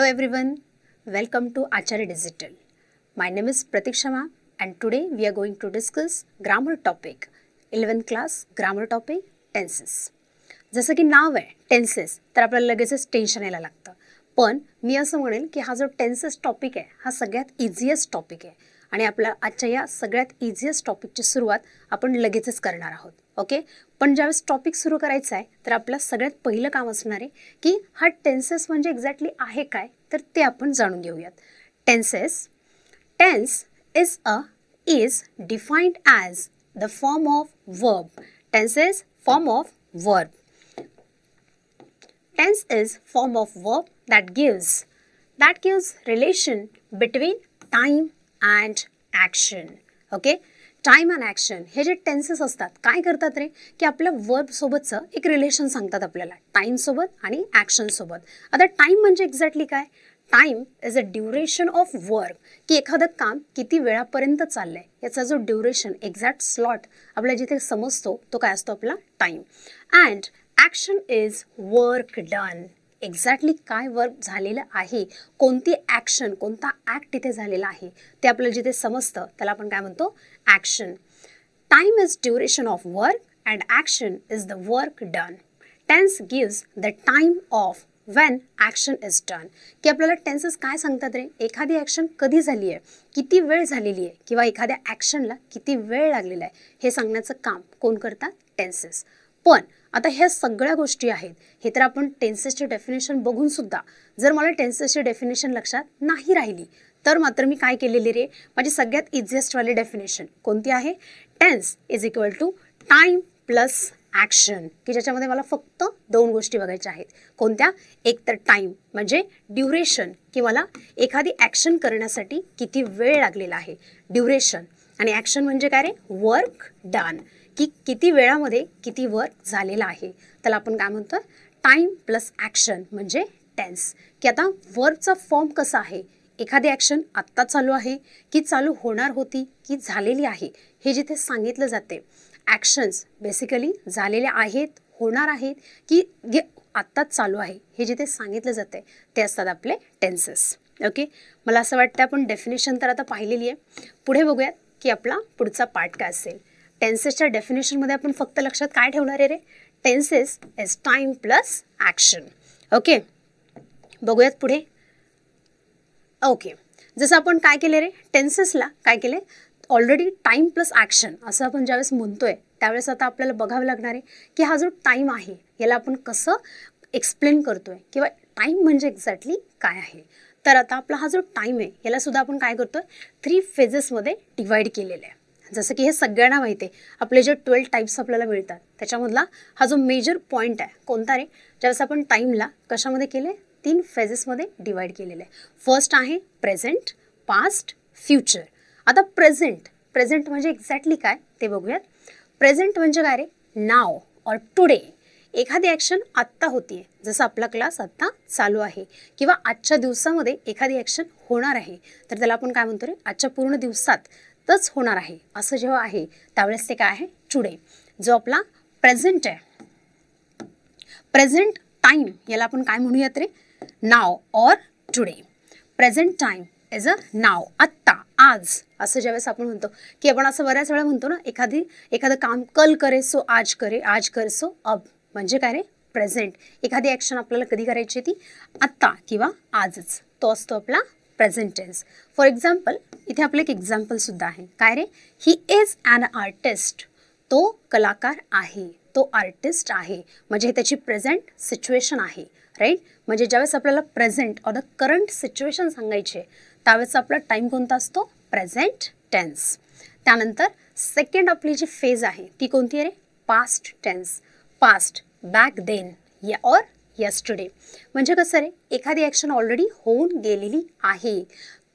Hello everyone, welcome to Acharya Digital. My name is Pratiksha ma'am and today we are going to discuss grammar topic, 11th class grammar topic tenses. जसं की नाव आहे tenses तर आपल्याला लगेचच tension यायला लागतं, पण मी असं म्हणेल की हा जो टेन्सेस टॉपिक आहे हा सगळ्यात इझिएस्ट टॉपिक आहे आणि आपल्या आजच्या या सगळ्यात इझिएस्ट टॉपिकची सुरुवात आपण लगेचच करणार आहोत. ओके, पण ज्यावेळेस टॉपिक सुरू करायचा आहे तर आपलं सगळ्यात पहिलं काम असणार आहे की हा टेन्सेस म्हणजे एक्झॅक्टली आहे काय तर ते आपण जाणून घेऊयात. Tenses, tense is defined as the form of verb. Tense is form of verb. Tense is form of verb that gives relation between time and action. Okay, time and action हे जे tenses असतात काय करतात रे की आपल्या verb सोबतचं एक relation सांगतात आपल्याला टाइम सोबत आणि ॲक्शन सोबत. आता टाइम म्हणजे एक्झॅक्टली काय? Time is a duration of work, की एखादं काम किती वेळापर्यंत चाललंय याचा जो ड्युरेशन एक्झॅक्ट स्लॉट आपल्याला जिथे समजतो तो काय असतो आपला time. And action is work done, exactly काय वर्क झालेलं आहे, कोणती ॲक्शन कोणता ॲक्ट तिथे झालेला आहे ते आपल्याला जिथे समजतं त्याला आपण काय म्हणतो action. Time is duration of work and action is the work done. Tense gives the time of when action is done, की आपल्याला टेन्सेस काय सांगतात रे, एखादी ॲक्शन कधी झाली आहे, किती वेळ झालेली आहे किंवा एखाद्या ॲक्शनला किती वेळ लागलेला आहे हे सांगण्याचं काम कोण करतात? टेन्सेस. पण आता ह्या सगळ्या गोष्टी आहेत हे तर आपण टेन्सेसचे डेफिनेशन बघून सुद्धा जर मला टेन्सेसची डेफिनेशन लक्षात नाही राहिली तर मात्र मी काय केलेली रे, माझी सगळ्यात इझिएस्टवाली डेफिनेशन कोणती आहे? Tense is equal to time plus action, की ज्याच्यामध्ये मला फक्त दोन गोष्टी बघायच्या आहेत. कोणत्या? एक तर टाइम म्हणजे ड्युरेशन, की मला एखादी ॲक्शन करण्यासाठी किती वेळ लागलेला आहे ड्युरेशन, आणि ॲक्शन म्हणजे काय रे, वर्क डन, की किती वेळामध्ये किती वर्क झालेला आहे. त्याला आपण काय म्हणतो? टाइम प्लस ॲक्शन म्हणजे टेन्स. की आता वर्बचा फॉर्म कसा आहे, एखादी ॲक्शन आत्ता चालू आहे की चालू होणार होती की झालेली आहे हे जिथे सांगितलं जाते. ॲक्शन्स बेसिकली झालेले आहेत, होणार आहेत की आत्ताच चालू आहे हे जिथे सांगितलं जाते ते असतात आपले टेन्सेस. ओके, मला असं वाटतं आपण डेफिनेशन तर आता पाहिलेली आहे. पुढे बघूयात की आपला पुढचा पार्ट काय असेल. टेन्सेसच्या डेफिनेशनमध्ये आपण फक्त लक्षात काय ठेवणार आहे रे, tenses is time plus action. Okay, बघूयात पुढे. ओके, जसं आपण काय केले रे, टेन्सेसला काय केले, ऑलरेडी टाइम प्लस ॲक्शन असं आपण ज्यावेळेस म्हणतोय त्यावेळेस आता आपल्याला बघावं लागणार आहे की हा जो टाइम आहे याला आपण कसं एक्सप्लेन करतोय किंवा टाइम म्हणजे एक्झॅक्टली काय आहे. तर आता आपला हा जो टाइम आहे याला सुद्धा आपण काय करतोय, 3 फेजेसमध्ये डिवाइड केलेलं आहे. जसं की हे सगळ्यांना माहिती आहे, आपले जे 12 टाईप्स आपल्याला मिळतात त्याच्यामधला हा जो मेजर पॉईंट आहे कोणता रे, ज्यावेळेस आपण टाईमला कशामध्ये केले, 3 फेजेसमध्ये डिवाइड केलेलं आहे. फर्स्ट आहे प्रेझेंट, पास्ट, फ्युचर. आता प्रेझेंट म्हणजे एक्झॅक्टली काय ते बघूयात. प्रेझेंट म्हणजे काय रे, नाव और टुडे, एखादी ॲक्शन आत्ता होतीये, जसं आपला क्लास आत्ता चालू आहे किंवा आजच्या दिवसामध्ये एखादी ॲक्शन होणार आहे तर त्याला आपण काय म्हणतो रे, आजच्या पूर्ण दिवसातच होणार आहे असं जेव्हा आहे त्यावेळेस ते काय आहे, टुडे. जो आपला प्रेझेंट आहे, प्रेझेंट टाइम याला आपण काय म्हणूयात रे, now or today. Present time is a now, आत्ता, आज असं ज्यावेळेस आपण म्हणतो की आपण असं बऱ्याच वेळा म्हणतो ना, एखादं काम कल करे सो आज करे, आज कर सो अब, म्हणजे काय रे, प्रेझेंट. एखादी ॲक्शन आपल्याला कधी करायची ती, आत्ता किंवा आजच, तो असतो आपला प्रेझेंट टेन्स. फॉर एक्झाम्पल इथे आपलं एक एक्झाम्पलसुद्धा आहे. काय रे, ही इज ॲन आर्टिस्ट, तो कलाकार आहे, तो आर्टिस्ट आहे, म्हणजे हे त्याची प्रेझेंट सिच्युएशन आहे. राईट, म्हणजे ज्यावेळेस आपल्याला present or the current situation सांगायचे त्यावेळेस आपला टाइम कोणता असतो, प्रेझेंट टेन्स. त्यानंतर सेकंड आपली जी फेज आहे ती कोणती आहे रे, past tense. Past, back then or yesterday, म्हणजे कसं रे, एखादी ॲक्शन ऑलरेडी होऊन गेलेली आहे.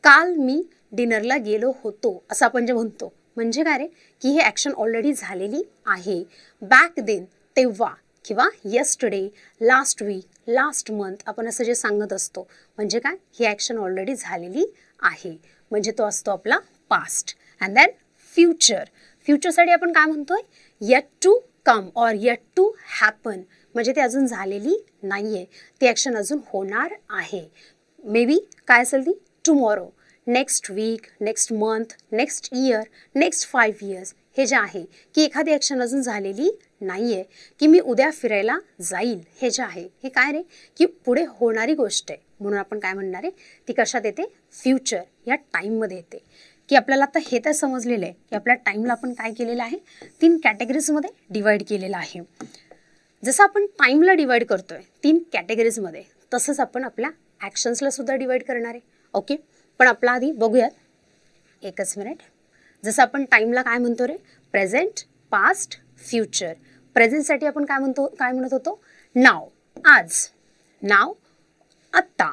काल मी डिनरला गेलो होतो असं आपण जे म्हणतो म्हणजे काय रे, की हे ॲक्शन ऑलरेडी झालेली आहे. बॅक देन तेव्हा किंवा yesterday, last week, last month आपण असं जे सांगत असतो म्हणजे काय, ही ॲक्शन ऑलरेडी झालेली आहे म्हणजे तो असतो आपला पास्ट. अँड देन फ्युचर, फ्युचरसाठी आपण काय म्हणतोय, येट टू कम और येट टू हॅपन, म्हणजे ते अजून झालेली नाही आहे, ती ॲक्शन अजून होणार आहे. मे बी काय असेल ती tomorrow, next week, next month, next year, next 5 years. हे जे आहे की एखादी ॲक्शन अजून झालेली नाही आहे, की मी उद्या फिरायला जाईल, हे जे आहे हे काय रे की पुढे होणारी गोष्ट आहे. म्हणून आपण काय म्हणणार आहे, ती कशात येते, फ्युचर या टाईममध्ये येते. की आपल्याला आता हे तर समजलेलं आहे की आपल्या टाईमला आपण काय केलेलं आहे, 3 कॅटेगरीजमध्ये डिवाईड केलेलं आहे. जसं आपण टाईमला डिवाईड करतोय 3 कॅटेगरीजमध्ये, तसंच आपण आपल्या ॲक्शन्सला सुद्धा डिवाईड करणार आहे. ओके, पण आपला आधी बघूयात, एकच मिनिट. जसं आपण टाईमला काय म्हणतो रे, प्रेझेंट, पास्ट, फ्युचर. प्रेझेंटसाठी आपण काय म्हणत होतो, नाव, आज, नाव, आत्ता,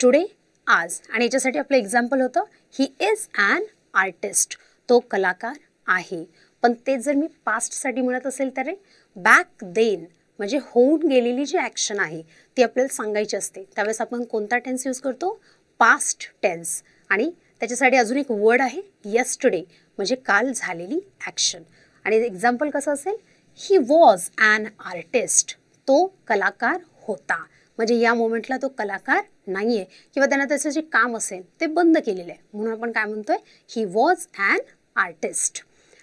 टुडे, आज. आणि याच्यासाठी आपलं एक्झाम्पल होतं, ही इज ॲन आर्टिस्ट, तो कलाकार आहे. पण तेच जर मी पास्टसाठी म्हणत असेल तर बॅक देन, म्हणजे होऊन गेलेली जी ॲक्शन आहे ती आपल्याला सांगायची असते. त्यावेळेस आपण कोणता टेन्स यूज करतो, पास्ट टेन्स. आणि त्याच्यासाठी अजून एक वर्ड आहे, यस्टरडे, म्हणजे काल झालेली ॲक्शन. आणि एक्झाम्पल कसं असेल, ही वॉज ॲन आर्टिस्ट, तो कलाकार होता. म्हणजे या मोमेंटला तो कलाकार नाही आहे किंवा त्यानं त्याचं जे काम असेल ते बंद केलेलं आहे. म्हणून आपण काय म्हणतोय, he was an artist.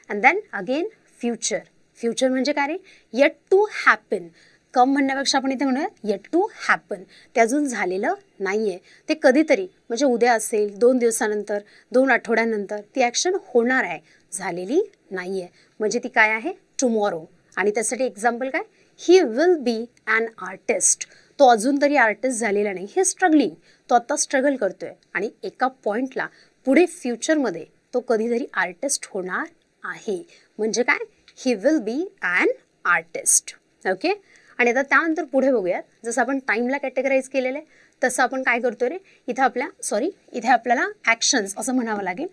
And then again future. Future म्हणजे काय रे, येट टू हॅपन. कम म्हणण्यापेक्षा आपण इथे म्हणूया येट टू हॅपन. ते अजून झालेलं नाही आहे, ते कधीतरी म्हणजे उद्या असेल, 2 दिवसानंतर, 2 आठवड्यानंतर ती ॲक्शन होणार आहे, झालेली नाही आहे. म्हणजे ती काय आहे, टुमॉरो. आणि त्यासाठी एक्झाम्पल काय, he will be an artist. तो अजून तरी आर्टिस्ट झालेला नाही, हे स्ट्रगलिंग, तो आता स्ट्रगल करतोय. आणि एका पॉईंटला पुढे फ्युचरमध्ये तो कधीतरी आर्टिस्ट होणार आहे. म्हणजे काय, he will be an artist. Okay. आणि आता त्यानंतर पुढे बघूयात, जसं आपण टाईमला कॅटेगराईज केलेलं आहे तसं आपण काय करतो रे, इथे आपल्याला ॲक्शन्स असं म्हणावं लागेल.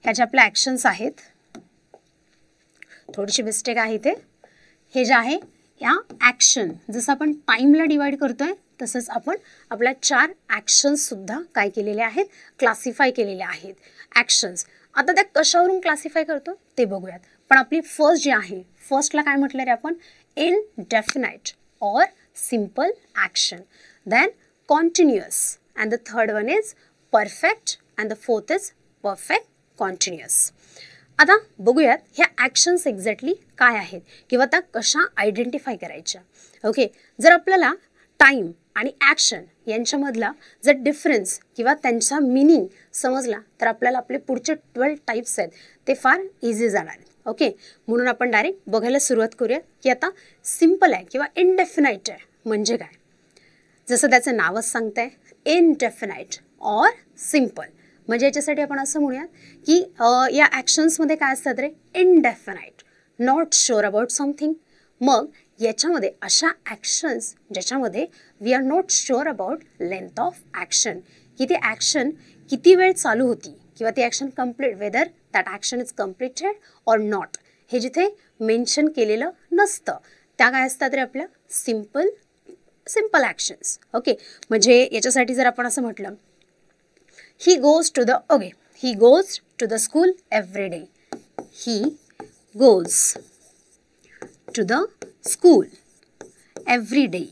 ह्या ज्या आपल्या ॲक्शन्स आहेत, थोडीशी मिस्टेक आहे इथे. हे जे आहे या ॲक्शन, जसं आपण टाईमला डिवाईड करतोय तसंच आपण आपल्या 4 ॲक्शन्ससुद्धा काय केलेले आहेत, क्लासिफाय केलेले आहेत ॲक्शन्स. आता त्या कशावरून क्लासिफाय करतो ते बघूयात. पण आपली फर्स्ट जी आहे, फर्स्टला काय म्हटलं रे आपण, indefinite or simple action, then continuous, and the third one is perfect, and the fourth is perfect continuous. आता बघूयात ह्या ॲक्शन्स एक्झॅक्टली काय आहेत किंवा त्या कशा आयडेंटिफाय करायच्या. ओके, जर आपल्याला टाईम आणि ॲक्शन यांच्यामधला जर डिफरन्स किंवा त्यांचा मिनिंग समजला तर आपल्याला आपले पुढचे 12 टाईप्स आहेत ते फार इझी जाणार आहेत. ओके, म्हणून आपण डायरेक्ट बघायला सुरुवात करूया की आता सिम्पल आहे किंवा इनडेफिनाईट आहे म्हणजे काय. जसं त्याचं नावच सांगतंय, इनडेफिनाईट ऑर सिम्पल. म्हणजे याच्यासाठी आपण असं म्हणूयात की या ॲक्शन्समध्ये काय असतात रे, indefinite, not sure about something. मग याच्यामध्ये अशा ॲक्शन्स ज्याच्यामध्ये we are not sure about length of action, की ती ॲक्शन किती वेळ चालू होती किंवा ती action complete, whether that action is completed or not, हे जिथे मेन्शन केलेलं नसतं त्या काय असतात रे आपल्या सिम्पल ॲक्शन्स. ओके, म्हणजे याच्यासाठी जर आपण असं म्हटलं, he goes to the school every day. He goes to the school every day.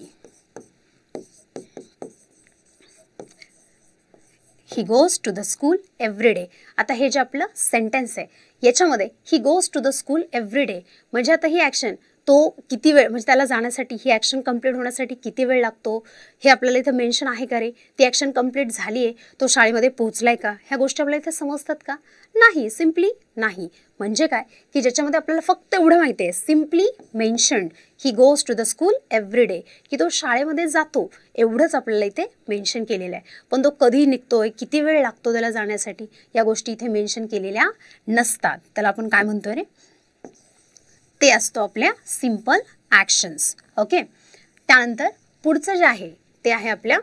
He goes to the school every day. आता हे जे आपलं सेंटेन्स आहे याच्यामध्ये he goes to the school every day म्हणजे आता ही ॲक्शन तो किती वेळ, म्हणजे त्याला जाण्यासाठी ही ॲक्शन कंप्लीट होण्यासाठी किती वेळ लागतो हे आपल्याला इथं मेन्शन आहे का रे. ती ॲक्शन कंप्लीट झाली आहे, तो शाळेमध्ये पोहोचलाय का, ह्या गोष्टी आपल्याला इथे समजतात का, नाही, सिम्पली नाही. म्हणजे काय की ज्याच्यामध्ये आपल्याला फक्त एवढं माहिती आहे, simply mentioned he goes to the school every day, की तो शाळेमध्ये जातो एवढंच आपल्याला इथे मेन्शन केलेलं आहे. पण तो कधी निघतोय, किती वेळ लागतो त्याला जाण्यासाठी, या गोष्टी इथे मेन्शन केलेल्या नसतात. त्याला आपण काय म्हणतोय रे, ते असतो आपल्या सिम्पल ॲक्शन्स. ओके, त्यानंतर पुढचं जे आहे ते आहे आपल्या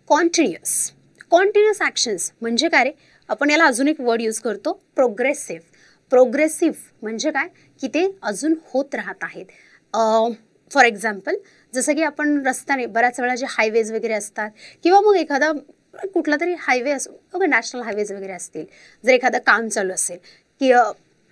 कॉन्टिन्युअस ॲक्शन्स. म्हणजे काय रे, आपण याला अजून एक वर्ड यूज करतो, प्रोग्रेसिव्ह म्हणजे काय की ते अजून होत राहत आहेत. फॉर एक्झाम्पल, जसं की आपण रस्त्याने बऱ्याच वेळा जे हायवेज वगैरे असतात किंवा मग एखादा कुठला तरी हायवे असो, ओके, नॅशनल हायवेज वगैरे असतील, जर एखादं काम चालू असेल की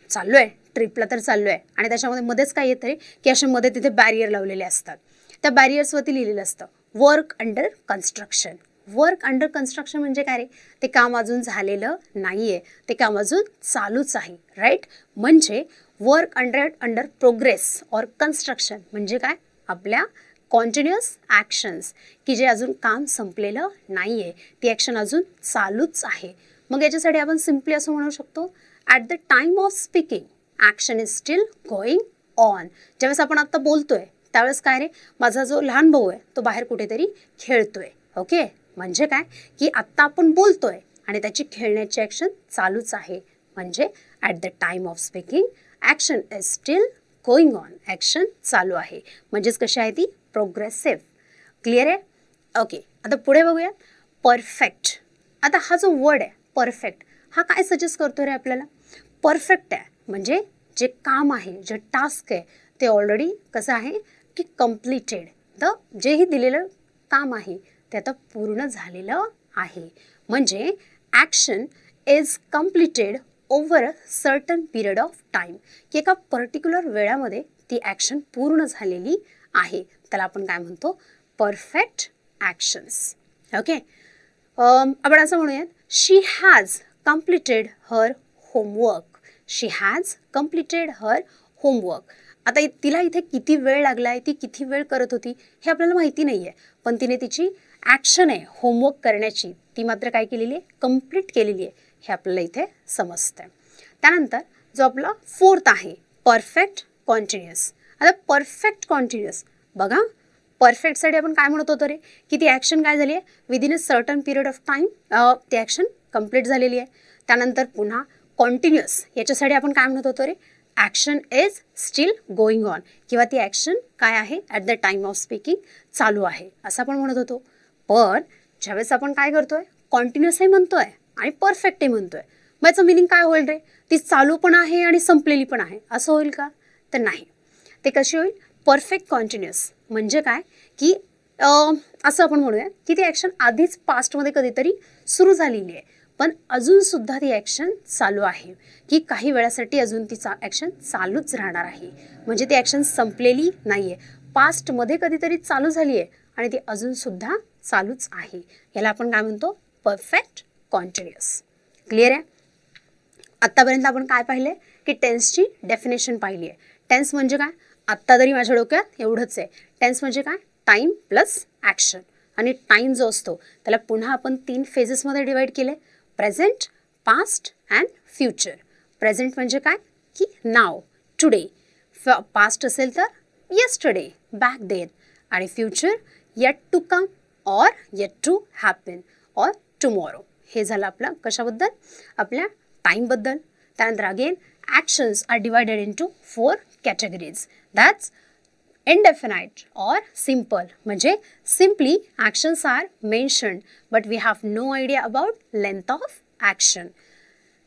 चाललो आहे ट्रिपला तर चाललो आहे आणि त्याच्यामध्ये मध्येच काय येतं रे की असे मध्ये तिथे बॅरियर लावलेले असतात. त्या बॅरियर्सवरती लिहिलेलं असतं work under construction. Work under construction म्हणजे काय रे, ते काम अजून झालेलं नाहीये, ते काम अजून चालूच आहे, राईट. म्हणजे वर्क अंडर प्रोग्रेस और कन्स्ट्रक्शन म्हणजे काय, आपल्या कॉन्टिन्युअस ॲक्शन्स की जे अजून काम संपलेलं नाहीये, ती ॲक्शन अजून चालूच आहे. मग याच्यासाठी आपण सिम्पली असं म्हणू शकतो, at the time of speaking action is still going on. ज्यावेळेस आपण आता बोलतोय त्यावेळेस काय रे, माझा जो लहान भाऊ आहे तो बाहेर कुठेतरी खेळतोय. ओके, म्हणजे काय की आत्ता आपण बोलतोय आणि त्याची खेळण्याची ॲक्शन चालूच आहे. म्हणजे at the time of speaking action is still going on, action चालू आहे. म्हणजेच कशी आहे ती, प्रोग्रेसिव्ह. क्लिअर आहे. ओके, आता पुढे बघूया परफेक्ट. आता हा जो वर्ड आहे परफेक्ट, हा काय सजेस्ट करतो रे आपल्याला, परफेक्ट आहे म्हणजे जे काम आहे, जे टास्क आहे ते ऑलरेडी कसं आहे की कम्प्लिटेड. द जेही दिलेलं काम आहे ते आता पूर्ण झालेलं आहे. म्हणजे action is completed over a certain period of time, की एका पर्टिक्युलर वेळामध्ये ती ॲक्शन पूर्ण झालेली आहे. त्याला आपण काय म्हणतो, परफेक्ट ॲक्शन्स. ओके, आपण असं म्हणूयात, she has completed her homework. She has completed her homework. आता तिला इथे किती वेळ लागला आहे, ती किती वेळ करत होती हे आपल्याला माहिती नाही आहे, पण तिने तिची ॲक्शन आहे होमवर्क करण्याची ती मात्र काय केलेली आहे, कंप्लीट केलेली आहे, हे आपल्याला इथे समजतं. त्यानंतर जो आपला फोर्थ आहे परफेक्ट कॉन्टिन्युअस. आता परफेक्ट कॉन्टिन्युअस बघा, परफेक्टसाठी आपण काय म्हणत होतो रे, की ती ॲक्शन काय झाली आहे within a certain period of time, ती ॲक्शन कंप्लीट झालेली आहे. त्यानंतर पुन्हा कॉन्टिन्युअस, याच्यासाठी आपण काय म्हणत होतो रे, action is still going on, किंवा ती ॲक्शन काय आहे at the time of speaking चालू आहे असं आपण म्हणत होतो. पण ज्यावेळेस आपण काय करतोय, कॉन्टिन्युअसही म्हणतोय आणि परफेक्टही म्हणतोय, मग याचं मिनिंग काय होईल रे, ती चालू पण आहे आणि संपलेली पण आहे असं होईल का, तर नाही. ते कशी होईल, परफेक्ट कॉन्टिन्युअस म्हणजे काय की असं आपण म्हणूया की ती ॲक्शन आधीच पास्टमध्ये कधीतरी सुरू झालेली आहे, पण अजूनसुद्धा ती ॲक्शन चालू आहे, की काही वेळासाठी अजून ती ॲक्शन चालूच राहणार आहे. म्हणजे ती ॲक्शन संपलेली नाही आहे, पास्टमध्ये कधीतरी चालू झाली आहे आणि ती अजूनसुद्धा चालूच आहे. याला आपण काय म्हणतो, परफेक्ट कॉन्टिन्युअस. क्लिअर आहे. आत्तापर्यंत आपण काय पाहिलं आहे की टेन्सची डेफिनेशन पाहिली आहे. टेन्स म्हणजे काय, आत्ता तरी माझ्या डोक्यात एवढंच आहे. टेन्स म्हणजे काय, टाईम प्लस ॲक्शन. आणि टाईम जो असतो त्याला पुन्हा आपण 3 फेजेसमध्ये डिवाईड केले, present, past and future. Present म्हणजे काय की नाव, टुडे. पास्ट असेल तर येस्टरडे, बॅक देन. आणि future yet to come or yet to happen or tomorrow. हे झालं आपलं कशाबद्दल, आपल्या टाईमबद्दल. त्यानंतर again actions are divided into 4 categories, that's indefinite or simple. म्हणजे simply actions are mentioned but we have no idea about length of action.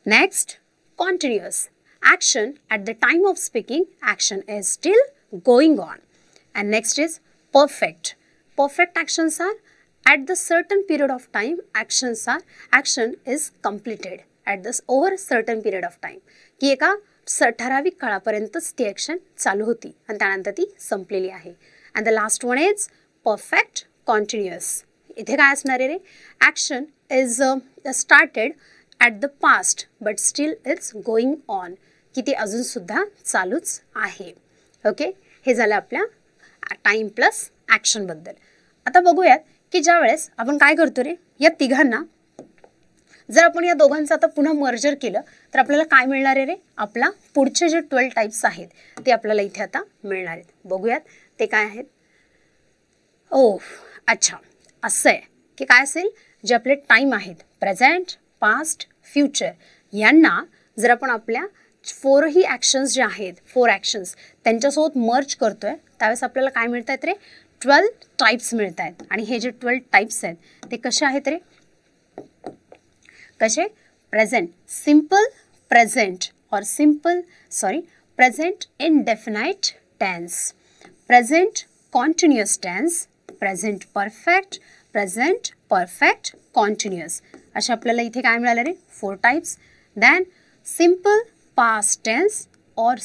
Next, continuous action. At the time of speaking action is still going on. And next is perfect. Perfect actions are at the certain period of time action is completed at this over certain period of time, की एका ठराविक काळापर्यंतच ती action चालू होती आणि त्यानंतर ती संपलेली आहे. And the last one is perfect continuous. इथे काय असणार आहे रे, action is started at the past but still it's going on, की ती अजूनसुद्धा चालूच आहे. ओके, हे झालं आपल्या टाईम प्लस ॲक्शनबद्दल. आता बघूयात की ज्या वेळेस आपण काय करतो रे, या तिघांना जर आपण या दोघांचं आता पुन्हा मर्जर केलं तर आपल्याला काय मिळणार आहे रे, आपला पुढचे जे 12 टाईप्स आहेत ते आपल्याला इथे आता मिळणार आहेत. बघूयात ते काय आहेत. अच्छा, असं आहे की काय असेल, जे आपले टाईम आहेत प्रेझेंट, पास्ट, फ्युचर, यांना जर आपण आपल्या 4ही ॲक्शन्स जे आहेत 4 ॲक्शन्स त्यांच्यासोबत मर्ज करतोय त्यावेळेस आपल्याला काय मिळत आहेत रे, 12 टाईप्स मिळत आहेत. आणि हे जे 12 टाईप्स आहेत ते कसे आहेत रे, कसे, present simple present or present indefinite tense, present continuous tense, present perfect continuous. अशा आपल्याला इथे काय मिळालं रे, 4 types. Then simple past tense or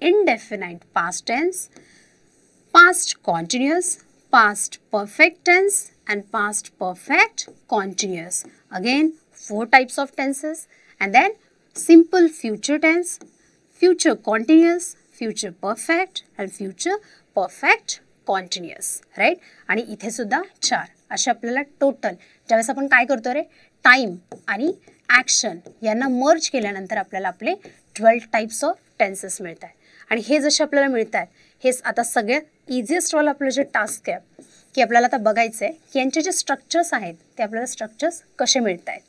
indefinite past tense, past continuous, past perfect tense and past perfect continuous. Again, 4 types of tenses, and then simple future tense, future continuous, future perfect and future perfect continuous, right? आणि इथे सुद्धा 4 असे आपल्याला total ज्यावेळेस आपण काय करतो रे, time आणि ॲक्शन यांना मर्ज केल्यानंतर आपल्याला आपले 12 टाइप्स ऑफ टेन्सेस मिळतात. आणि हे जसे आपल्याला मिळतात हेच आता सगळ्यात इझिएस्टवालं आपलं जे टास्क आहे की आपल्याला आता बघायचं आहे की यांचे जे स्ट्रक्चर्स आहेत ते आपल्याला स्ट्रक्चर्स कसे मिळत आहेत.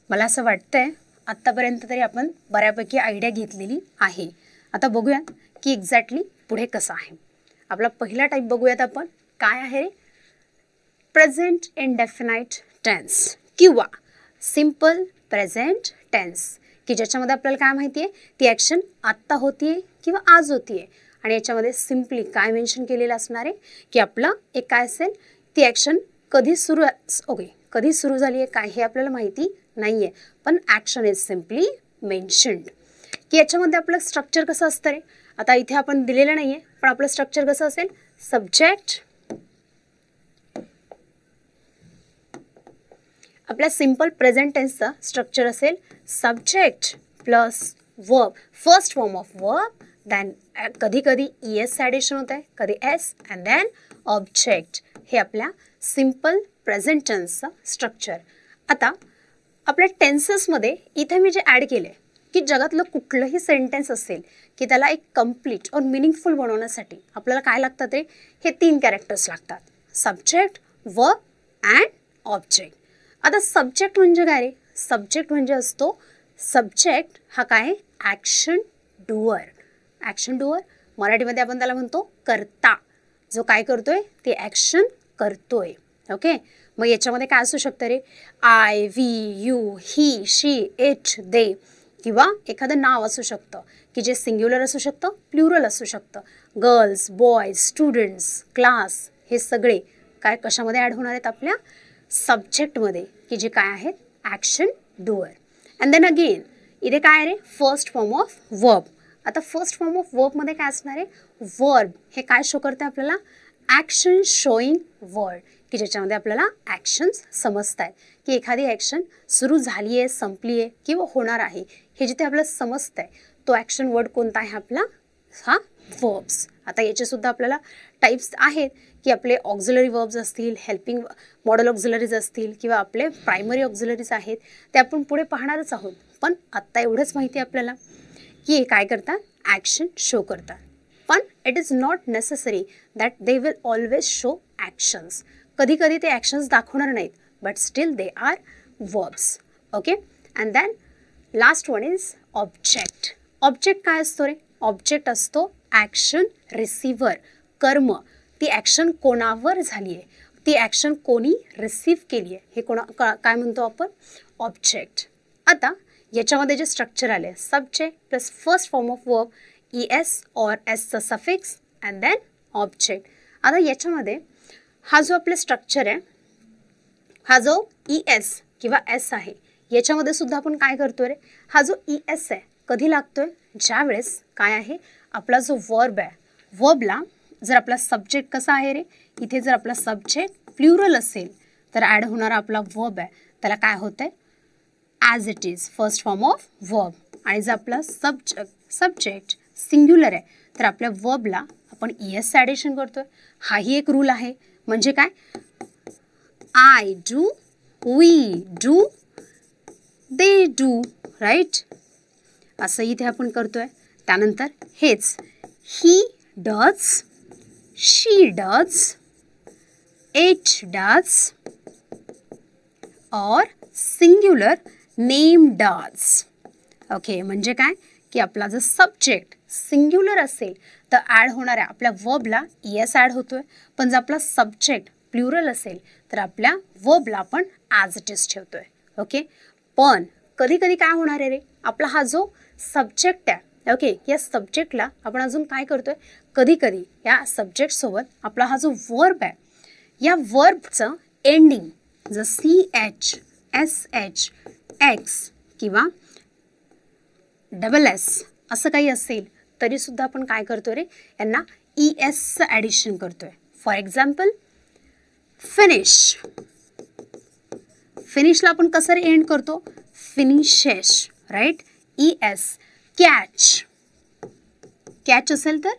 मला असं वाटतंय आत्तापर्यंत तरी आपण बऱ्यापैकी आयडिया घेतलेली आहे. आता बघूया की एक्झॅक्टली पुढे कसं आहे. आपला पहिला टाईप बघूयात आपण, काय आहे, प्रेझेंट इंडेफिनाइट टेन्स किंवा सिम्पल प्रेझेंट टेन्स, की ज्याच्यामध्ये आपल्याला काय माहिती आहे, ती ॲक्शन आत्ता होतीये किंवा आज होतीये. आणि याच्यामध्ये सिम्पली काय मेन्शन केलेलं असणार आहे की आपलं एक काय असेल, ती ॲक्शन कधी सुरू कधी सुरू झाली आहे काय हे आपल्याला माहिती नाही आहे, पण ॲक्शन इज सिम्पली मेन्शन्ड. की याच्यामध्ये आपलं स्ट्रक्चर कसं असतं रे, आता इथे आपण दिलेलं नाही आहे पण आपलं स्ट्रक्चर कसं असेल, सब्जेक्ट, आपल्या सिम्पल प्रेझेंट टेन्सचं स्ट्रक्चर असेल subject plus verb, first form of verb, then कधी कधी ES ॲडिशन होत आहे, कधी S अँड देन ऑब्जेक्ट. हे आपल्या सिम्पल प्रेझेंट टेन्सचं स्ट्रक्चर. आता आपल्या टेन्सेसमध्ये इथे मी जे ॲड केले की जगातलं कुठलंही सेंटेन्स असेल की त्याला एक कम्प्लीट और मिनिंगफुल बनवण्यासाठी आपल्याला काय लागतात रे, हे 3 कॅरेक्टर्स लागतात, सब्जेक्ट, वर्ब अँड ऑब्जेक्ट. आता सब्जेक्ट म्हणजे काय रे, सब्जेक्ट म्हणजे असतो, सब्जेक्ट हा काय, ॲक्शन डुअर. ॲक्शन डुअर मराठीमध्ये आपण त्याला म्हणतो कर्ता, जो काय करतोय ते ॲक्शन करतोय. ओके, मग याच्यामध्ये काय असू शकतं रे, I, we, you, he, she, it, they, किंवा एखादं नाव असू शकतं की जे सिंग्युलर असू शकतं, प्लुरल असू शकतं, गर्ल्स, बॉयज, स्टुडंट्स, क्लास, हे सगळे काय कशामध्ये ॲड होणार आहेत, आपल्या सब्जेक्टमध्ये, की जे काय आहेत action doer. And then again इथे काय रे, फर्स्ट फॉर्म ऑफ वर्ब. आता फर्स्ट फॉर्म ऑफ वर्बमध्ये काय असणार आहे, वर्ब हे काय शो करते आपल्याला, ॲक्शन शोईंग वर्ड, की ज्याच्यामध्ये आपल्याला ॲक्शन्स समजत आहेत की एखादी ॲक्शन सुरू झाली आहे, संपली आहे किंवा होणार आहे, हे जिथे आपल्याला समजतं आहे तो ॲक्शन वर्ड कोणता आहे आपला, हा वर्ब्स. आता याचेसुद्धा आपल्याला टाईप्स आहेत की आपले ऑक्झिलरी वर्ब्स असतील, हेल्पिंग मॉडल ऑक्झिलरीज असतील किंवा आपले प्रायमरी ऑक्झिलरीज आहेत, ते आपण पुढे पाहणारच आहोत. पण आत्ता एवढंच माहिती आहे आपल्याला की हे काय करतात, ॲक्शन शो करतात. पण it is not necessary that they will always show actions. कधी कधी ते ॲक्शन्स दाखवणार नाहीत, but still they are verbs. Okay, and then last one is object. Object काय असतो रे, ऑब्जेक्ट असतो ॲक्शन रिसिव्हर, कर्म, ती ॲक्शन कोणावर झाली आहे, ती ॲक्शन कोणी रिसीव्ह केली आहे, हे काय म्हणतो आपण, ऑब्जेक्ट. आता याच्यामध्ये जे स्ट्रक्चर आले, subject plus first form of verb, ES और Sचा सफिक्स अँड देन ऑब्जेक्ट. आता याच्यामध्ये हा जो आपला स्ट्रक्चर आहे, हा जो ES किंवा S आहे, याच्यामध्ये सुद्धा आपण काय करतोय रे, हा जो ES आहे कधी लागतोय, ज्या वेळेस काय आहे, आपला जो वर्ब आहे, वर्बला जर आपला सब्जेक्ट कसा आहे रे, इथे जर आपला सब्जेक्ट प्लुरल असेल तर ॲड होणारा आपला वर्ब आहे त्याला काय होतंय, as it is, first form of verb. आणि जर आपला सब्जेक्ट सिंग्युलर आहे तर आपल्या वर्बला आपण ES ॲडिशन करतोय. हाही एक रूल आहे, म्हणजे काय, I do, we do, they do, right, असं इथे आपण करतोय. त्यानंतर हेच he does, she does, it does, or singular name does. Okay, म्हणजे काय की आपला जर सब्जेक्ट सिंग्युलर असेल तर ॲड होणाऱ्या आपल्या वर्बला ES ॲड होतोय, पण जर आपला सब्जेक्ट प्लुरल असेल तर आपल्या वर्बला आपण ॲज इट इज ठेवतोय. ओके, पण कधी कधी काय होणार आहे रे, आपला हा जो सब्जेक्ट आहे, ओके, या सब्जेक्टला आपण अजून काय करतोय, कधी कधी या सब्जेक्टसोबत आपला हा जो वर्ब आहे, या वर्बचं एंडिंग जर CH, SH, X किंवा SS असं काही असेल तरीसुद्धा आपण काय करतो रे, यांना ESचं ॲडिशन करतोय. फॉर एक्झाम्पल, फिनिश, फिनिशला आपण कसं एंड करतो, finishes, right, ES. Catch, catch असेल तर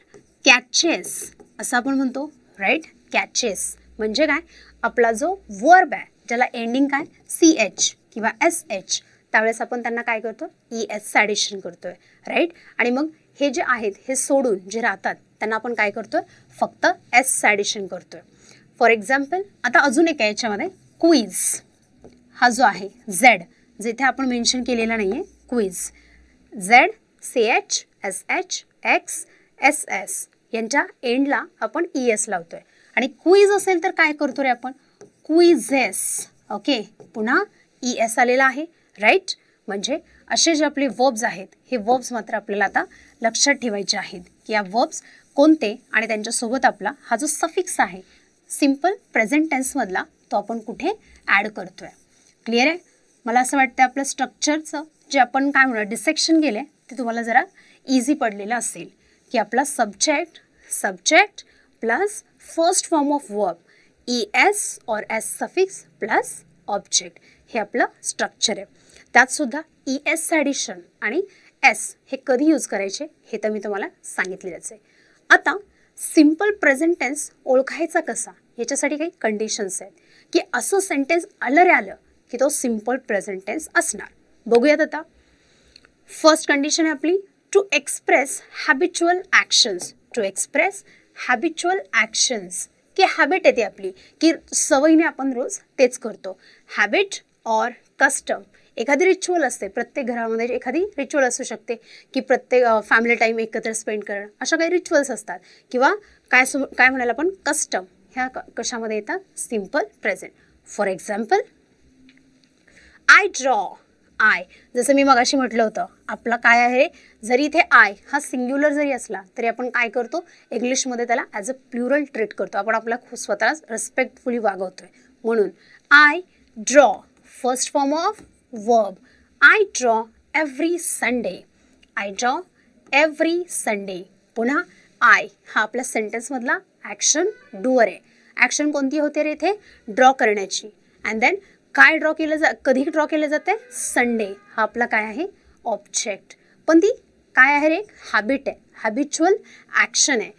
कॅचेस असं आपण म्हणतो, राईट, कॅचेस. म्हणजे काय, आपला जो वर्ब आहे ज्याला एंडिंग काय CH किंवा SH, त्यावेळेस आपण त्यांना काय करतो, ES ॲडिशन करतोय, राईट. आणि मग हे जे आहेत हे सोडून जे राहतात त्यांना आपण काय करतोय, फक्त S ॲडिशन करतोय. फॉर एक्झाम्पल आता अजून एक आहे याच्यामध्ये, क्विज. हा जो आहे Z, जिथे आपण मेन्शन केलेला नाही आहे, quiz, Z, CH, SH, X, SS यांच्या एंडला आपण ES लावतोय. आणि क्विज असेल तर काय करतो रे आपण, क्विझेस. ओके, पुन्हा ES आलेला आहे, राईट. म्हणजे असे जे आपले वर्ब्स आहेत हे वर्ब्स मात्र आपल्याला आता लक्षात ठेवायचे आहेत की या वर्ब्स कोणते आणि त्यांच्यासोबत आपला हा जो सफिक्स आहे सिम्पल प्रेझेंट टेन्समधला तो आपण कुठे ॲड करतोय. क्लिअर आहे. मला असं वाटतं आपलं स्ट्रक्चरचं जे आपण काय म्हणूया डिसेक्शन केलं ते तुम्हाला जरा इझी पडलेलं असेल की आपला subject plus first form of verb ES और S सफिक्स प्लस ऑब्जेक्ट हे आपलं स्ट्रक्चर आहे. त्यात सुद्धा ES ॲडिशन आणि S हे कधी यूज करायचे हे तर मी तुम्हाला सांगितलेलंच आहे. आता सिम्पल प्रेझेंट टेन्स ओळखायचा कसा, याच्यासाठी काही कंडिशन्स आहेत की असं सेंटेन्स आलं की तो सिम्पल प्रेझेंट टेन्स असणार. बघूयात आता. फर्स्ट कंडिशन आहे आपली to express habitual actions. To express habitual actions की हॅबिट येते आपली की सवयीने आपण रोज तेच करतो. हॅबिट और कस्टम, एखादी रिच्युअल असते, प्रत्येक घरामध्ये एखादी रिच्युअल असू शकते की प्रत्येक फॅमिली टाईम एकत्र स्पेंड करणं, अशा काही रिच्युअल्स असतात. किंवा काय म्हणायला आपण कस्टम, ह्या कशामध्ये येतात, simple present. For example I draw. I, जसं मी मगाशी म्हटलं होतं आपला काय आहे, जरी इथे आय हा सिंग्युलर जरी असला तरी आपण काय करतो इंग्लिशमध्ये त्याला ॲज अ प्लुरल ट्रीट करतो. आपण आपला स्वतःला रिस्पेक्टफुली वागवतोय. म्हणून I draw, first form of verb. I draw every Sunday. I draw every Sunday. पुन्हा आय हा आपल्या सेंटेन्समधला ॲक्शन डुअर आहे. ॲक्शन कोणती होते रे इथे, ड्रॉ करण्याची. अँड देन काय ड्रॉ केलं कधी ड्रॉ केलं जाते, संडे. हा आपला काय आहे, ऑब्जेक्ट. पण ती काय आहे रे, हॅबिट आहे, हॅबिच्युअल ॲक्शन आहे.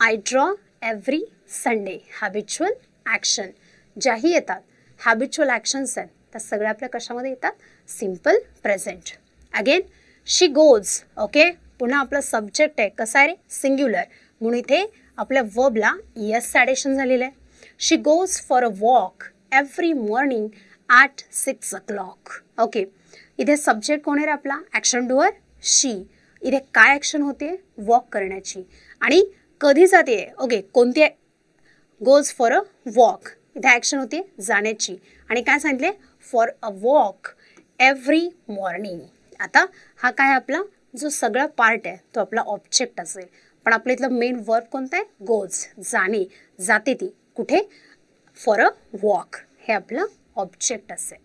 I draw every Sunday, habitual action. ज्याही येतात हॅबिच्युअल ॲक्शन्स आहेत त्या सगळ्या आपल्या कशामध्ये येतात, simple present. Again she goes. Okay, पुन्हा आपला सब्जेक्ट आहे कसा आहे रे, सिंग्युलर, म्हणून इथे आपल्या वर्बला ES ॲडिशन झालेलं आहे. She goes for a walk every morning at 6 o'clock. Okay, इथे सब्जेक्ट कोण आहे रे आपला, ॲक्शन डुअर शी. इथे काय ॲक्शन होते, वॉक करण्याची. आणि कधी जाते, ओके, कोणती, गोज फॉर अ वॉक, इथे ॲक्शन होते जाण्याची. आणि काय सांगितले, for a walk every morning. आता हा काय आपला जो सगळा पार्ट आहे तो आपला ऑब्जेक्ट असेल, पण आपल्या इथलं मेन वर्ब कोणतं आहे, गोज, जाणे, जाते ती कुठे, फॉर अ वॉक, हे आपलं ऑब्जेक्ट असेल.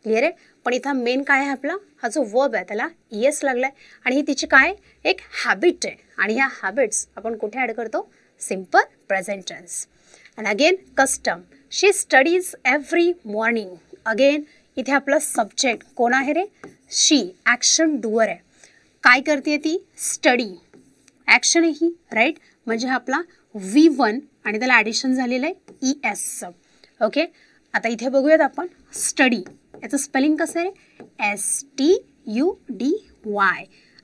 क्लिअर आहे. पण इथं मेन काय आहे आपला, हा जो वर्ब आहे त्याला ES लागलाय आणि ही तिची काय एक हॅबिट आहे. आणि ह्या हॅबिट्स आपण कुठे ॲड करतो, simple present tense. And again custom, she studies every morning. Again इथे आपला सब्जेक्ट कोण आहे रे, शी, ॲक्शन डुअर आहे. काय करते ती, स्टडी, ॲक्शन आहे ही, राईट. म्हणजे हा आपला V1 आणि त्याला ॲडिशन झालेलं आहे ES. ओके, आता इथे बघूयात आपण स्टडी, याचं स्पेलिंग कसं आहे, STUDY.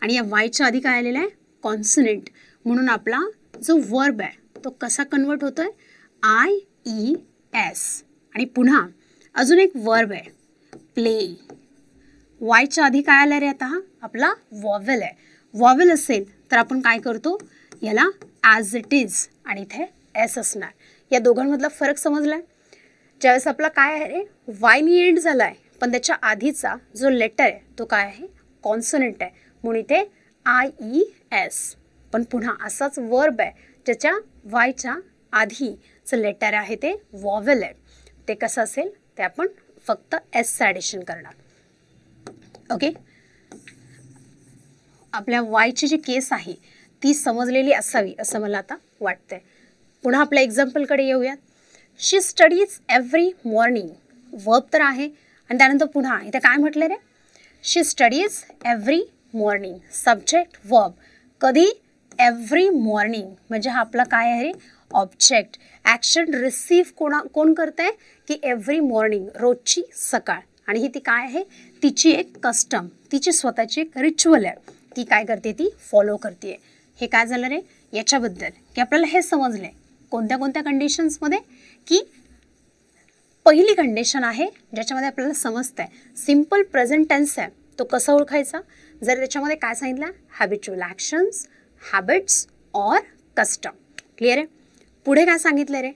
आणि या वायच्या आधी काय आलेलं आहे, कॉन्सनंट. म्हणून आपला जो वर्ब आहे तो कसा कन्वर्ट होतोय, IES. आणि पुन्हा अजून एक वर्ब आहे प्ले. वायच्या आधी काय आलं रे, आता हा आपला वॉवेल आहे. वॉवेल असेल तर आपण काय करतो, याला ॲज इट इज आणि इथे S असणार. या दोघांमधला फरक समजलाय. ज्यावेळेस आपला काय आहे रे, वायनी एंड झाला आहे पण त्याच्या आधीचा जो लेटर आहे तो काय आहे, कॉन्सनंट आहे, म्हणून इथे IES. पण पुन्हा असाच वर्ब आहे ज्याच्या वायच्या आधीचं लेटर आहे ते वॉवेल आहे. ते कसं असेल, ते आपण फक्त S ॲडिशन करणार. ओके, आपल्या वायची जी केस आहे ती समजलेली असावी असं मला आता वाटतंय. पुन्हा आपल्या एक्झाम्पलकडे येऊयात. She studies every morning, verb तर आहे आणि त्यानंतर पुन्हा इथे काय म्हटलं रे, she studies every morning, subject verb, कधी, एव्हरी मॉर्निंग, म्हणजे हा आपला काय आहे रे, ऑब्जेक्ट. ॲक्शन रिसीव्ह कोण करत आहे की एव्हरी मॉर्निंग, रोजची सकाळ, आणि ही ती काय आहे, तिची एक कस्टम, तिची स्वतःची एक रिच्युअल आहे, ती काय करते, ती फॉलो करते. हे काय झालं रे याच्याबद्दल की आपल्याला हे समजले कोणत्या कोणत्या कंडिशन्समध्ये, की पहिली कंडिशन आहे ज्याच्यामध्ये आपल्याला समजतंय सिम्पल प्रेझेंट टेन्स आहे, तो कसा ओळखायचा, जर त्याच्यामध्ये काय सांगितलं, habitual actions, habits or custom. Clear आहे. पुढे काय सांगितलं रे,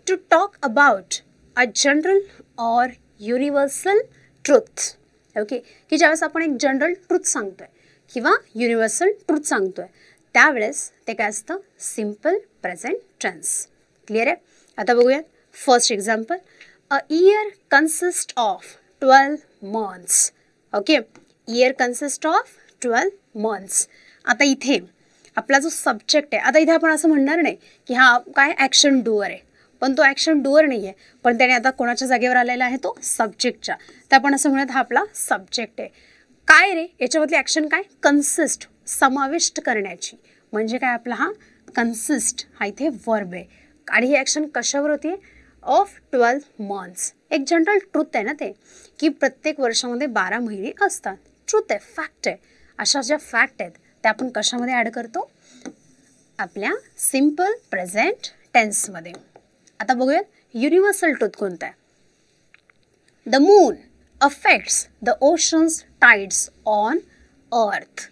to talk about a general or universal truth. Okay, की ज्यावेळेस आपण एक जनरल ट्रुथ सांगतोय किंवा युनिव्हर्सल ट्रुथ सांगतोय त्यावेळेस ते काय असतं, सिम्पल प्रेझेंट टेन्स. क्लिअर आहे. आता बघूयात first example, a year consist of 12 months. Okay, year consist of 12 months. आता इथे आपला जो सब्जेक्ट आहे, आता इथे आपण असं म्हणणार नाही की हा काय ॲक्शन डुअर आहे, पण तो ॲक्शन डुअर नाही आहे, पण त्याने आता कोणाच्या जागेवर आलेला आहे, तो सब्जेक्टच्या, तर आपण असं म्हणत हा आपला सब्जेक्ट आहे. काय रे याच्यामधली ॲक्शन काय, कन्सिस्ट, समाविष्ट करण्याची, म्हणजे काय आपला हा कन्सिस्ट हा इथे वर्ब आहे, आणि ही ॲक्शन कशावर होती, ऑफ 12 मंथ्स. एक जनरल ट्रूथ आहे ना ते, की प्रत्येक वर्षामध्ये 12 महिने असतात. ट्रूथ आहे, फॅक्ट आहे. अशा ज्या फॅक्ट आहेत त्या आपण कशामध्ये ॲड करतो, आपल्या सिम्पल प्रेझेंट टेन्समध्ये. आता बघूया युनिव्हर्सल ट्रूथ कोणता आहे. The moon affects the oceans tides on earth.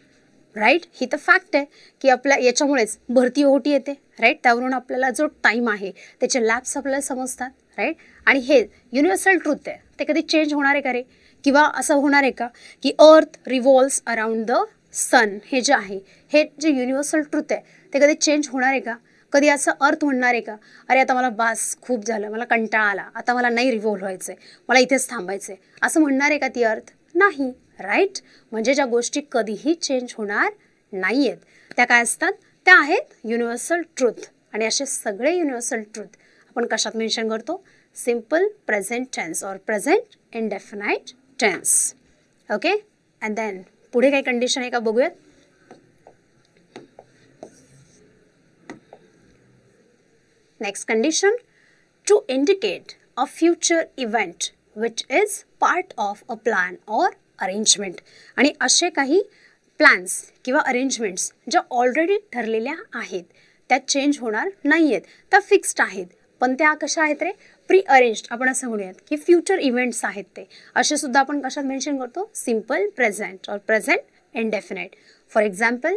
Right, ही तर फॅक्ट आहे की आपल्या याच्यामुळेच भरती ओहोटी येते. राईट, त्यावरून आपल्याला जो टाईम आहे त्याचे लॅप्स आपल्याला समजतात. राईट, आणि हे युनिव्हर्सल ट्रूथ आहे, ते कधी चेंज होणार आहे का रे, किंवा असं होणार आहे का की अर्थ रिव्हॉल्व्स अराउंड द सन, हे जे आहे हे जे युनिव्हर्सल ट्रूथ आहे ते कधी चेंज होणार आहे का, कधी असं अर्थ म्हणणार आहे का, अरे आता मला बास खूप झालं, मला कंटाळा आला, आता मला नाही रिव्हॉल्व व्हायचं आहे, मला इथेच थांबायचं आहे, असं म्हणणार आहे का ती अर्थ, नाही. राईट, म्हणजे ज्या गोष्टी कधीही चेंज होणार नाही आहेत त्या काय असतात, त्या आहेत युनिव्हर्सल ट्रूथ. आणि असे सगळे युनिव्हर्सल ट्रूथ आपण कशात मेन्शन करतो, simple present tense or present indefinite tense. Okay, and then पुढे काही कंडिशन आहे का बघूयात. Next condition, to indicate a future event which is part of a plan or arrangement. आणि असे काही प्लॅन्स किंवा अरेंजमेंट्स ज्या ऑलरेडी ठरलेल्या आहेत, त्या चेंज होणार नाही आहेत, त्या फिक्स्ड आहेत, पण त्या कशा आहेत रे, प्री अरेंज्ड. आपण असं म्हणूयात की फ्युचर इव्हेंट्स आहेत ते, असे सुद्धा आपण कशात मेन्शन करतो, simple present or present indefinite. For example,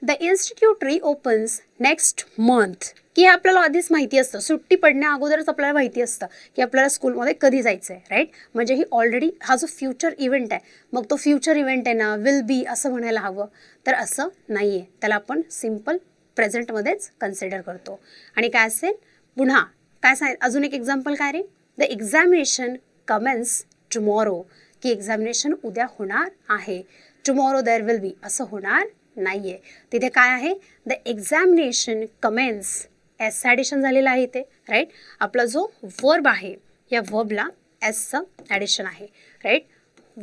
the institute reopens next month, की हे आपल्याला आधीच माहिती असतं, सुट्टी पडण्या अगोदरच आपल्याला माहिती असतं की आपल्याला स्कूलमध्ये कधी जायचं आहे. राईट, म्हणजे ही ऑलरेडी हा जो फ्युचर इव्हेंट आहे, मग तो फ्युचर इव्हेंट आहे ना, विल बी असं म्हणायला हवं, तर असं नाही आहे, त्याला आपण सिम्पल प्रेझेंटमध्येच कन्सिडर करतो. आणि काय असेल पुन्हा काय अजून एक एक्झाम्पल काय रे, द एक्झामिनेशन कमेन्स टुमॉरो, की एक्झामिनेशन उद्या होणार आहे, टुमॉरो देअर विल बी असं होणार नाही आहे. तिथे काय आहे, the examination Cummins, S addition झालेलं आहे इथे. राईट, आपला जो वर्ब आहे या वर्बला एसचं ॲडिशन आहे. Right,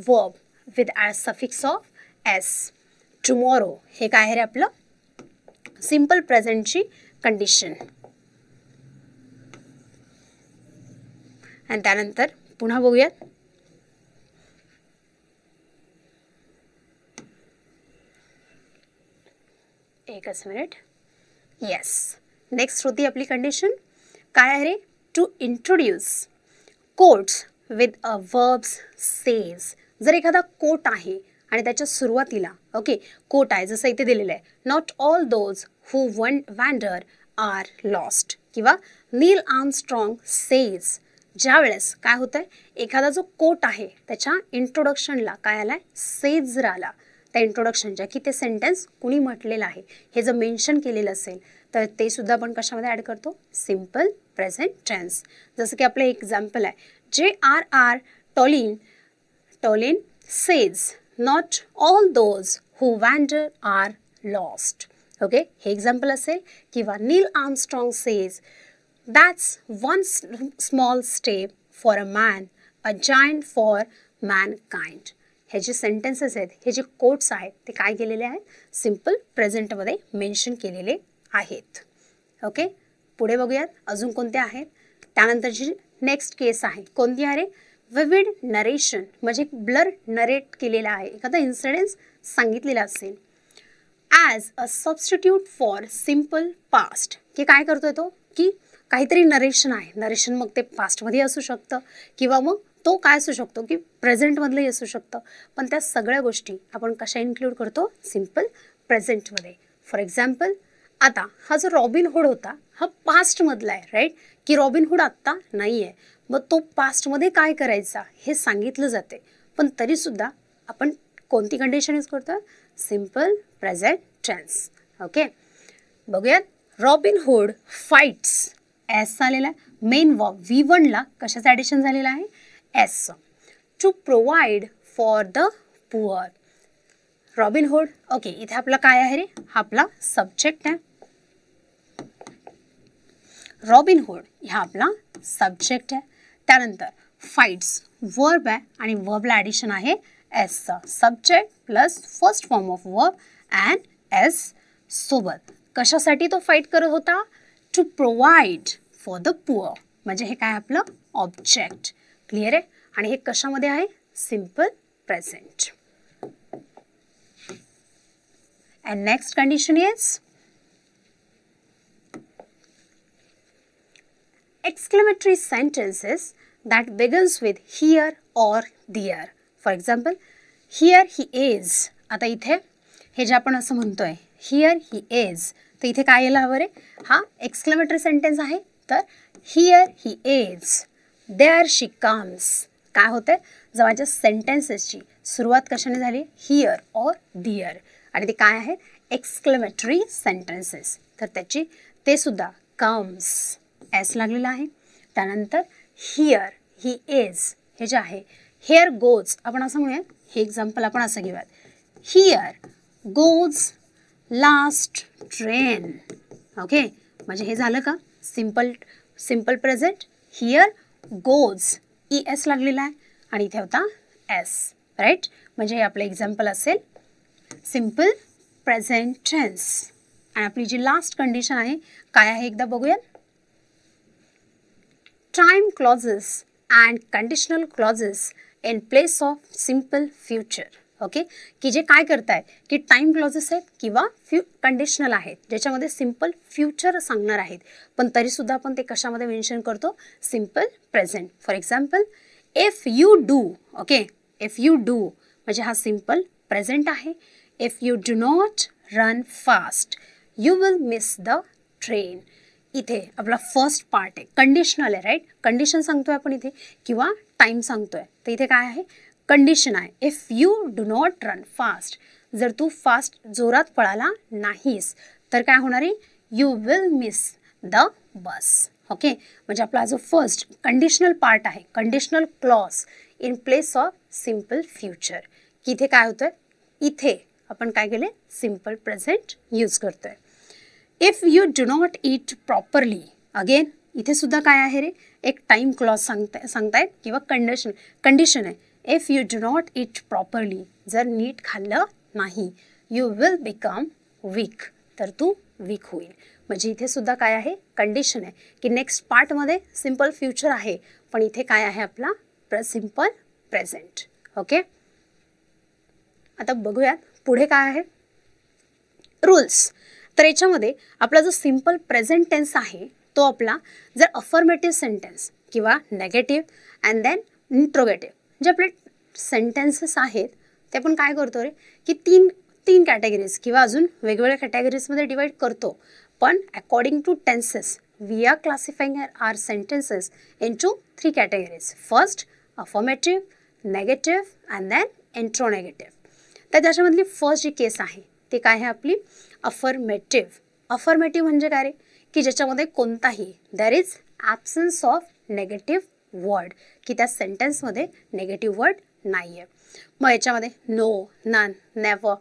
verb with suffix of S. Tomorrow हे काय आहे रे आपलं सिम्पल प्रेझेंटची कंडिशन. आणि त्यानंतर पुन्हा बघूयात, एकच मिनिट. येस, नेक्स्ट होती आपली कंडिशन काय आहे रे, to introduce quotes with a verbs says. जर एखादा कोट आहे आणि त्याच्या सुरुवातीला ओके कोट आहे, जसं इथे दिलेलं आहे, not all those who wander are lost, किंवा नील आर्मस्ट्रॉंग सेज. ज्या वेळेस काय होतं आहे, एखादा जो कोट आहे त्याच्या इंट्रोडक्शनला काय आला आहे, सेज जर आला, त्या इंट्रोडक्शनच्या की ते सेंटेन्स कुणी म्हटलेलं आहे हे जर मेन्शन केलेलं असेल तर ते सुद्धा आपण कशामध्ये ॲड करतो, सिम्पल प्रेझेंट टेन्स. जसं की आपलं एक्झाम्पल आहे, J.R.R. Tolkien says not all those who wander are lost. ओके, हे एक्झाम्पल असेल. किंवा Neil Armstrong says that's one small step for a man, a giant for mankind. हे जे सेंटेन्सेस आहेत, हे जे कोट्स आहेत, ते काय केलेले आहेत, सिम्पल प्रेझेंटमध्ये मेन्शन केलेले आहेत. ओके, पुढे बघूयात अजून कोणते आहेत. त्यानंतरची नेक्स्ट केस आहे कोणती आहे रे, विविड नरेशन, म्हणजे ब्लर नरेट केलेला आहे, एखादा इन्सिडेंस सांगितलेला असेल. As a substitute for simple past, की काय करतोय तो, की काहीतरी नरेशन आहे, नरेशन मग ते पास्टमध्ये असू शकतं किंवा मग तो काय असू शकतो की प्रेझेंटमधलंही असू शकतं, पण त्या सगळ्या गोष्टी आपण कशा इन्क्लूड करतो, सिम्पल प्रेझेंटमध्ये. फॉर एक्झाम्पल, आता हा जो रॉबिनहूड होता हा पास्टमधला आहे, राईट, की रॉबिनहूड आत्ता नाही आहे, मग तो पास्टमध्ये काय करायचा हे सांगितलं जाते, पण तरीसुद्धा आपण कोणती कंडिशन यूज करतो, सिम्पल प्रेझेंट टेन्स. ओके, बघूयात. रॉबिनहूड फाईट्स, एस आलेला आहे. मेन वर्ब V1ला कशाचं ॲडिशन झालेलं आहे, S. To provide for the poor. Robin Hood, okay, इथे आपला काय आहे रे, हा आपला सब्जेक्ट आहे. रॉबिनहूड हा आपला सब्जेक्ट आहे. त्यानंतर फाईट्स वर्ब आहे आणि वर्बला ॲडिशन आहे एसचं. Subject plus first form of verb and S सोबत. कशासाठी तो फाईट करत होता, to provide for the poor, म्हणजे हे काय आपलं ऑब्जेक्ट. क्लिअर आहे, आणि हे कशामध्ये आहे, simple present. And next condition is exclamatory sentences that begins with here or there. For example, here he is. आता इथे हे जे आपण असं म्हणतोय here he is, तर इथे काय यायला हवं रे, हा एक्सक्लेमेटरी सेंटेन्स आहे, तर here he is, there she comes. काय होतंय, जेव्हाच्या सेंटेन्सेसची सुरुवात कशाने झाली, here or there, आणि ते काय आहे, एक्सक्लेमेटरी सेंटेन्सेस, तर त्याची ते सुद्धा comes एस लागलेला आहे. त्यानंतर हिअर ही इज, हे जे आहे हेअर गोज, आपण असं म्हणूया, हे एक्झाम्पल आपण असं घेऊयात, here goes last train. Okay, म्हणजे हे झालं का simple present. Here goes E S लागलेला आहे आणि इथे होता एस, राईट, म्हणजे हे आपलं एक्झाम्पल असेल सिम्पल प्रेझेंट टेन्स. आणि आपली जी लास्ट कंडिशन आहे काय आहे एकदा बघूयात. Time clauses and conditional clauses in place of simple future. Okay, की जे काय करतायत की टाइम क्लॉजेस आहेत किंवा कंडिशनल आहेत ज्याच्यामध्ये सिम्पल फ्युचर सांगणार आहेत, पण तरीसुद्धा आपण ते कशामध्ये मेन्शन करतो, simple present. For example, if you do, okay, if you do म्हणजे हा सिम्पल प्रेझेंट आहे. If you do not run fast you will miss the train. इथे आपला फर्स्ट पार्ट आहे, कंडिशनल आहे, राईट, कंडिशन सांगतोय आपण इथे किंवा टाइम सांगतोय, तर इथे काय आहे, कंडिशन आहे. If you do not run fast, जर तू फास्ट जोरात पळाला नाहीस तर काय होणार आहे, you will miss the bus. Okay, म्हणजे आपला जो फर्स्ट कंडिशनल पार्ट आहे, conditional clause in place of simple future, की इथे काय होतंय, इथे आपण काय केले, सिम्पल प्रेझेंट यूज करतोय. If you do not eat properly, again इथे सुद्धा काय आहे रे, एक टाइम क्लॉज सांगतायत किंवा कंडिशन आहे. If you do not eat properly, जर नीट खाल्लं नाही, यू विल बिकम वीक, तर तू वीक होईल. म्हणजे इथे सुद्धा काय आहे, कंडिशन आहे, की नेक्स्ट पार्टमध्ये सिम्पल फ्युचर आहे, पण इथे काय आहे आपला सिम्पल प्रेझेंट. ओके, आता बघूयात पुढे काय आहे, रूल्स. तर याच्यामध्ये आपला जो सिम्पल प्रेझेंट टेन्स आहे तो आपला जर अफर्मेटिव्ह सेंटेन्स किंवा नेगेटिव्ह अँड देन इंट्रोगेटिव्ह जे आपले सेंटेन्सेस आहेत ते आपण काय करतो रे, की तीन कॅटेगरीज किंवा अजून वेगवेगळ्या कॅटेगरीजमध्ये डिवाइड करतो, पण according to tenses we are classifying are sentences into 3 categories. First affirmative, negative and then interronegative. तर त्याच्यामधली फर्स्ट जी केस आहे ती काय आहे आपली, अफर्मेटिव्ह. अफर्मेटिव्ह म्हणजे काय रे, की ज्याच्यामध्ये कोणताही there is absence of negative word, की त्या सेंटेन्समध्ये नेगेटिव्ह वर्ड नाही आहे. मग याच्यामध्ये नो, नन, नेव्हर,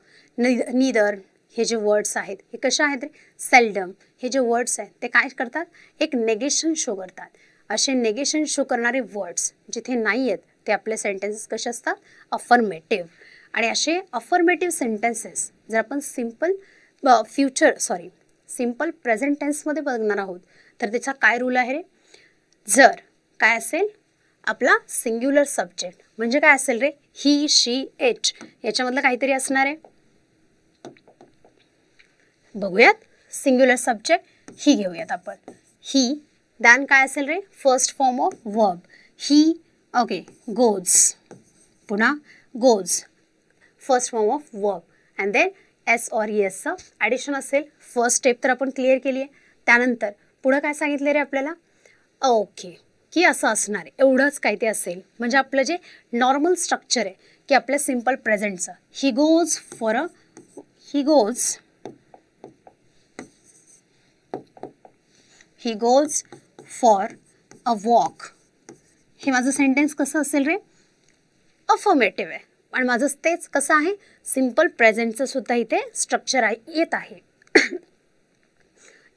नीदर हे जे वर्ड्स आहेत हे कसे आहेत रे, सेल्डम हे जे वर्ड्स आहेत ते काय करतात, एक नेगेशन शो करतात. असे नेगेशन शो करणारे वर्ड्स जिथे नाही आहेत ते आपले सेंटेन्सेस कसे असतात, अफर्मेटिव्ह. आणि असे अफर्मेटिव्ह सेंटेन्सेस जर आपण सिम्पल प्रेझेंट टेन्समध्ये बघणार आहोत तर त्याचा काय रूल आहे रे, जर काय असेल आपला सिंग्युलर सब्जेक्ट म्हणजे काय असेल रे, ही शी इट याच्यामधलं काहीतरी असणार आहे. बघूयात सिंग्युलर सब्जेक्ट ही घेऊयात आपण, ही दॅन काय असेल रे, first form of verb he, okay goes, पुन्हा goes first form of verb and then S or एसचं ॲडिशन असेल. फर्स्ट स्टेप तर आपण क्लिअर केली आहे. त्यानंतर पुढं काय सांगितलं रे आपल्याला, ओके की असं असणार आहे, एवढंच काय ते असेल. म्हणजे आपलं जे नॉर्मल स्ट्रक्चर आहे की आपल्या सिम्पल प्रेझेंटचं, he goes for a walk. हे माझं सेंटेन्स कसं असेल रे, अफर्मेटिव्ह आहे. आणि माझं तेच कसं आहे, सिम्पल प्रेझेंटचं सुद्धा इथे स्ट्रक्चर येत आहे.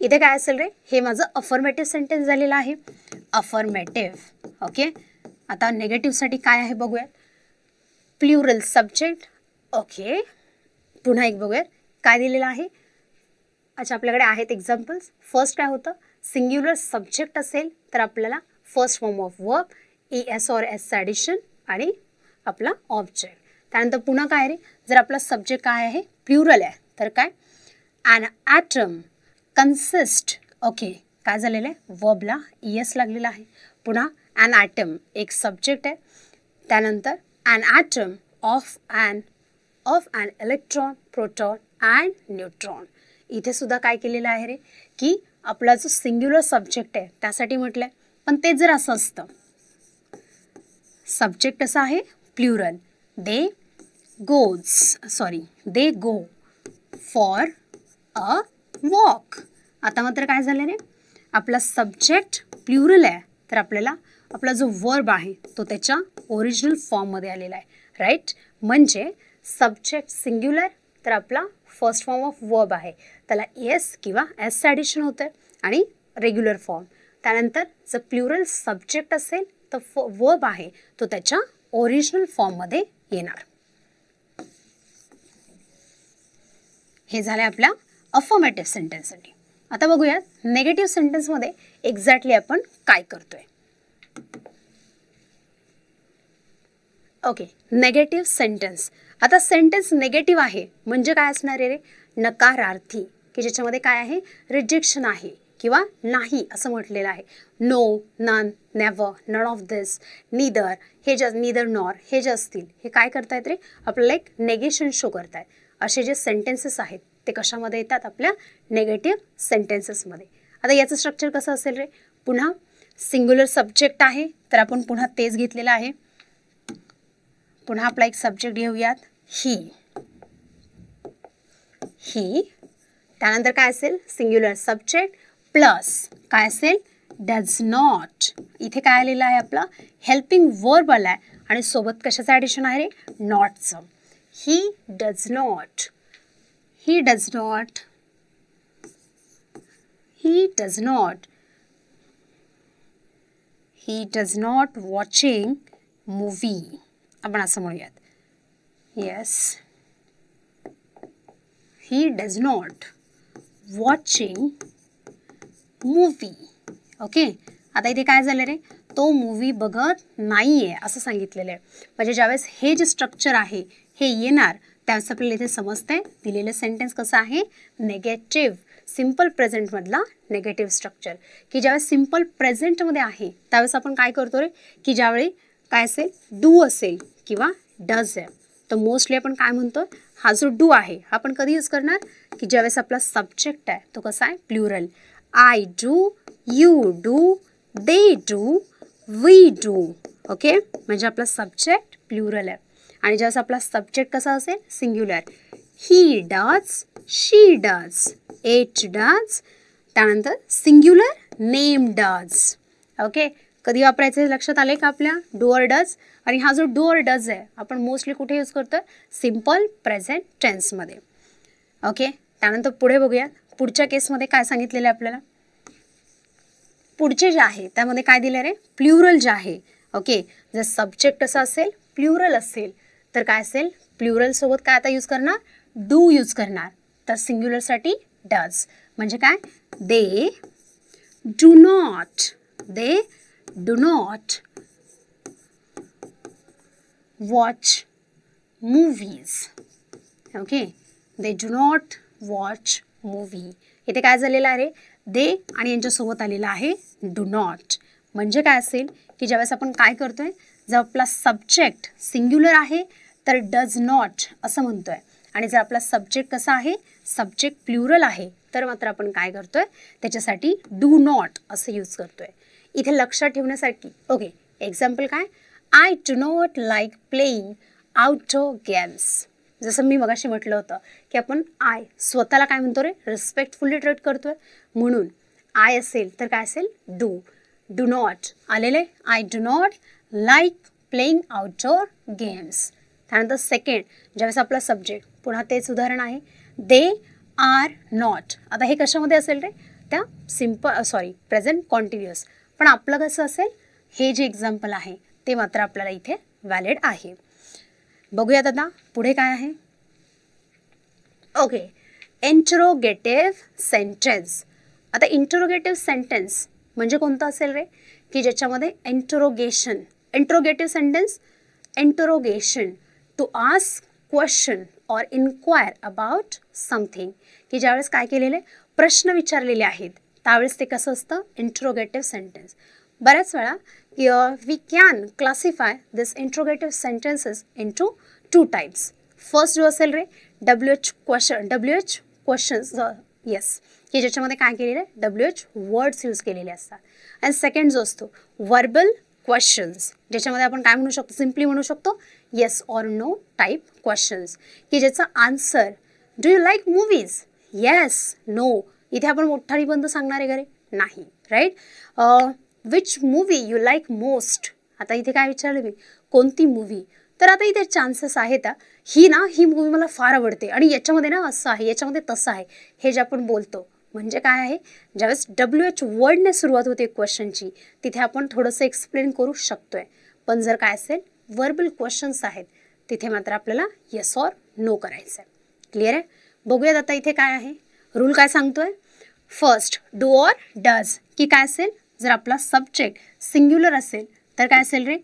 इथे काय असेल रे, हे माझं अफर्मेटिव्ह सेंटेन्स झालेलं आहे, अफर्मेटिव्ह. ओके, आता नेगेटिव्हसाठी काय आहे बघूयात, प्लुरल सब्जेक्ट. ओके, पुन्हा एक बघूयात काय दिलेलं आहे. अच्छा, आपल्याकडे आहेत एक्झाम्पल्स. फर्स्ट काय होतं, सिंग्युलर सब्जेक्ट असेल तर आपल्याला first form of verb, S or एसचं ॲडिशन आणि आपला ऑब्जेक्ट. त्यानंतर पुन्हा काय रे, जर आपला सब्जेक्ट काय आहे, प्लुरल आहे तर काय, ॲन ॲटम कन्सिस्ट. ओके, काय झालेलं आहे, वर्बला एस लागलेला आहे. पुन्हा ॲन ॲटम एक सब्जेक्ट आहे. त्यानंतर an atom of an electron, proton and neutron. इथे सुद्धा काय केलेलं आहे रे, की आपला जो सिंग्युलर सब्जेक्ट आहे त्यासाठी म्हटलं आहे. पण ते जर असं असतं, सब्जेक्ट असं आहे plural, they go for a walk. आता मात्र काय झालं रे, आपला सब्जेक्ट प्लुरल आहे तर आपल्याला आपला जो वर्ब आहे तो त्याच्या ओरिजिनल फॉर्ममध्ये आलेला आहे, राईट. म्हणजे सब्जेक्ट सिंग्युलर तर आपला फर्स्ट फॉर्म ऑफ वर्ब आहे त्याला एस किंवा एसचं ॲडिशन होतं आणि रेग्युलर फॉर्म. त्यानंतर जर प्लुरल सब्जेक्ट असेल तर वर्ब आहे तो त्याच्या ओरिजिनल फॉर्ममध्ये येणार. हे झालं आपल्या अफर्मेटिव्ह सेंटेन्ससाठी. आता बघूया नेगेटिव्ह सेंटेन्समध्ये एक्झॅक्टली आपण काय करतोय. Okay, negative sentence. आता सेंटेन्स नेगेटिव्ह आहे म्हणजे काय असणार आहे रे, नकारार्थी, की ज्याच्यामध्ये काय आहे, रिजेक्शन आहे किंवा नाही असं म्हटलेलं आहे. No, none, never, none of this, neither, neither nor हे जे असतील हे काय करतायत रे, आपल्याला एक नेगेशन शो करतायत. असे जे सेंटेन्सेस आहेत ते कशामध्ये येतात, आपल्या नेगेटिव्ह सेंटेन्सेसमध्ये. आता याचं स्ट्रक्चर कसं असेल रे, पुन्हा सिंग्युलर सब्जेक्ट आहे तर आपण पुन्हा तेच घेतलेलं आहे. पुन्हा आपला एक सब्जेक्ट घेऊयात, ही. त्यानंतर काय असेल, सिंग्युलर सब्जेक्ट प्लस काय असेल, डज नॉट. इथे काय आलेलं आहे, आपला हेल्पिंग वर्ब आला आहे आणि सोबत कशाचं ॲडिशन आहे रे, नॉटचं. He does not watching movie. आपण असं म्हणूयात, yes, he does not watching movie. Okay, आता इथे काय झालं रे, तो मूवी बघत नाही आहे असं सांगितलेलं आहे. म्हणजे ज्यावेळेस हे जे स्ट्रक्चर आहे हे येणार त्यावेळेस आपल्याला इथे समजतंय दिलेलं सेंटेन्स कसं आहे, नेगेटिव्ह, सिम्पल प्रेझेंटमधला नेगेटिव्ह स्ट्रक्चर. की ज्यावेळेस सिम्पल प्रेझेंटमध्ये आहे त्यावेळेस आपण काय करतो रे, की ज्यावेळी काय असेल, डू असेल किंवा डज आहे तर मोस्टली आपण काय म्हणतो, हा जो डू आहे आपण कधी यूज करणार, की ज्यावेळेस आपला सब्जेक्ट आहे तो कसा आहे, plural. I do, you do, they do, we do. Okay, म्हणजे आपला सब्जेक्ट प्लुरल आहे. आणि ज्यावेळेस आपला सब्जेक्ट कसा असेल, singular, he does, she does, it does. त्यानंतर सिंग्युलर, नेम डज. ओके, कधी वापरायचं हे लक्षात आले का आपल्या, डू ऑर डज. आणि हा जो डू ऑर डज आहे आपण मोस्टली कुठे यूज करतो, सिम्पल प्रेझेंट टेन्समध्ये. ओके, त्यानंतर पुढे बघूया पुढच्या केसमध्ये काय सांगितलेलं आहे आपल्याला. पुढचे जे आहे त्यामध्ये काय दिलं रे, प्लुरल जे आहे. ओके, जर सब्जेक्ट असं असेल, प्लुरल असेल तर काय असेल, प्लुरल सोबत काय आता यूज करणार, डू यूज करणार. तर सिंग्युलरसाठी डज. म्हणजे काय, they do not watch movies. Okay, they do not watch movie. इथे काय झालेलं आहे, दे आणि यांच्यासोबत आलेलं आहे डू नॉट. म्हणजे काय असेल की ज्यावेळेस आपण काय करतोय, जर आपला सब्जेक्ट सिंग्युलर आहे तर डज नॉट असं म्हणतोय, आणि जर आपला सब्जेक्ट कसा आहे, सब्जेक्ट प्लुरल आहे तर मात्र आपण काय करतोय, त्याच्यासाठी डू नॉट असं यूज करतोय. इथे लक्षात ठेवण्यासाठी ओके, एक्झाम्पल काय, I do not like playing outdoor games. जसं मी मगाशी म्हटलं होतं की आपण आय स्वतःला काय म्हणतो रे, रिस्पेक्टफुली ट्रीट करतोय, म्हणून आय असेल तर काय असेल, डू नॉट आलेले, I do not like playing outdoor games. त्यानंतर सेकंड, ज्यावेळेस आपला सब्जेक्ट, पुन्हा तेच उदाहरण आहे, दे आर नॉट. आता हे कशामध्ये असेल रे, त्या प्रेझेंट कॉन्टिन्युअस. पण आपलं कसं असेल, हे जे एक्झाम्पल आहे ते मात्र आपल्याला इथे व्हॅलिड आहे. बघूयात आता पुढे काय आहे. Okay, interrogative sentence. आता इंटरोगेटिव्ह सेंटेन्स म्हणजे कोणतं असेल रे, की ज्याच्यामध्ये interrogative sentence, interrogation, to ask question or inquire about something, की ज्यावेळेस काय केलेले, प्रश्न विचारलेले आहेत त्यावेळेस ते कसं असतं, इंटरोगेटिव्ह सेंटेन्स. बऱ्याच वेळा we can classify this interrogative sentences into two types. First जो असेल रे, WH क्वेश्चन्स, येस, की ज्याच्यामध्ये काय केलेलं आहे, WH वर्ड्स यूज केलेले असतात. आणि सेकंड जो असतो वर्बल क्वेश्चन्स, ज्याच्यामध्ये आपण काय म्हणू शकतो, सिम्पली म्हणू शकतो yes or no type questions, की ज्याचा answer, do you like movies, yes, no. इथे आपण मोठा निबंध सांगणार आहे का रे, नाही, right. Which movie you like most. आता इथे काय विचारलं मी, कोणती मूवी, तर आता इथे चान्सेस आहेत ही मूवी मला फार आवडते आणि याच्यामध्ये ना असं आहे, याच्यामध्ये तसं आहे, हे जे आपण बोलतो म्हणजे काय आहे, ज्यावेळेस WH वर्डने सुरुवात होते क्वेश्चनची तिथे आपण थोडंसं एक्सप्लेन करू शकतोय. पण जर काय असेल, वर्बल क्वेश्चन्स आहेत तिथे मात्र आपल्याला येस ऑर नो करायचं आहे. क्लिअर आहे. बघूयात आता इथे काय आहे, रूल काय सांगतोय. फर्स्ट, डू ऑर डज, की काय असेल, जर आपला सब्जेक्ट सिंग्युलर असेल तर काय असेल रे,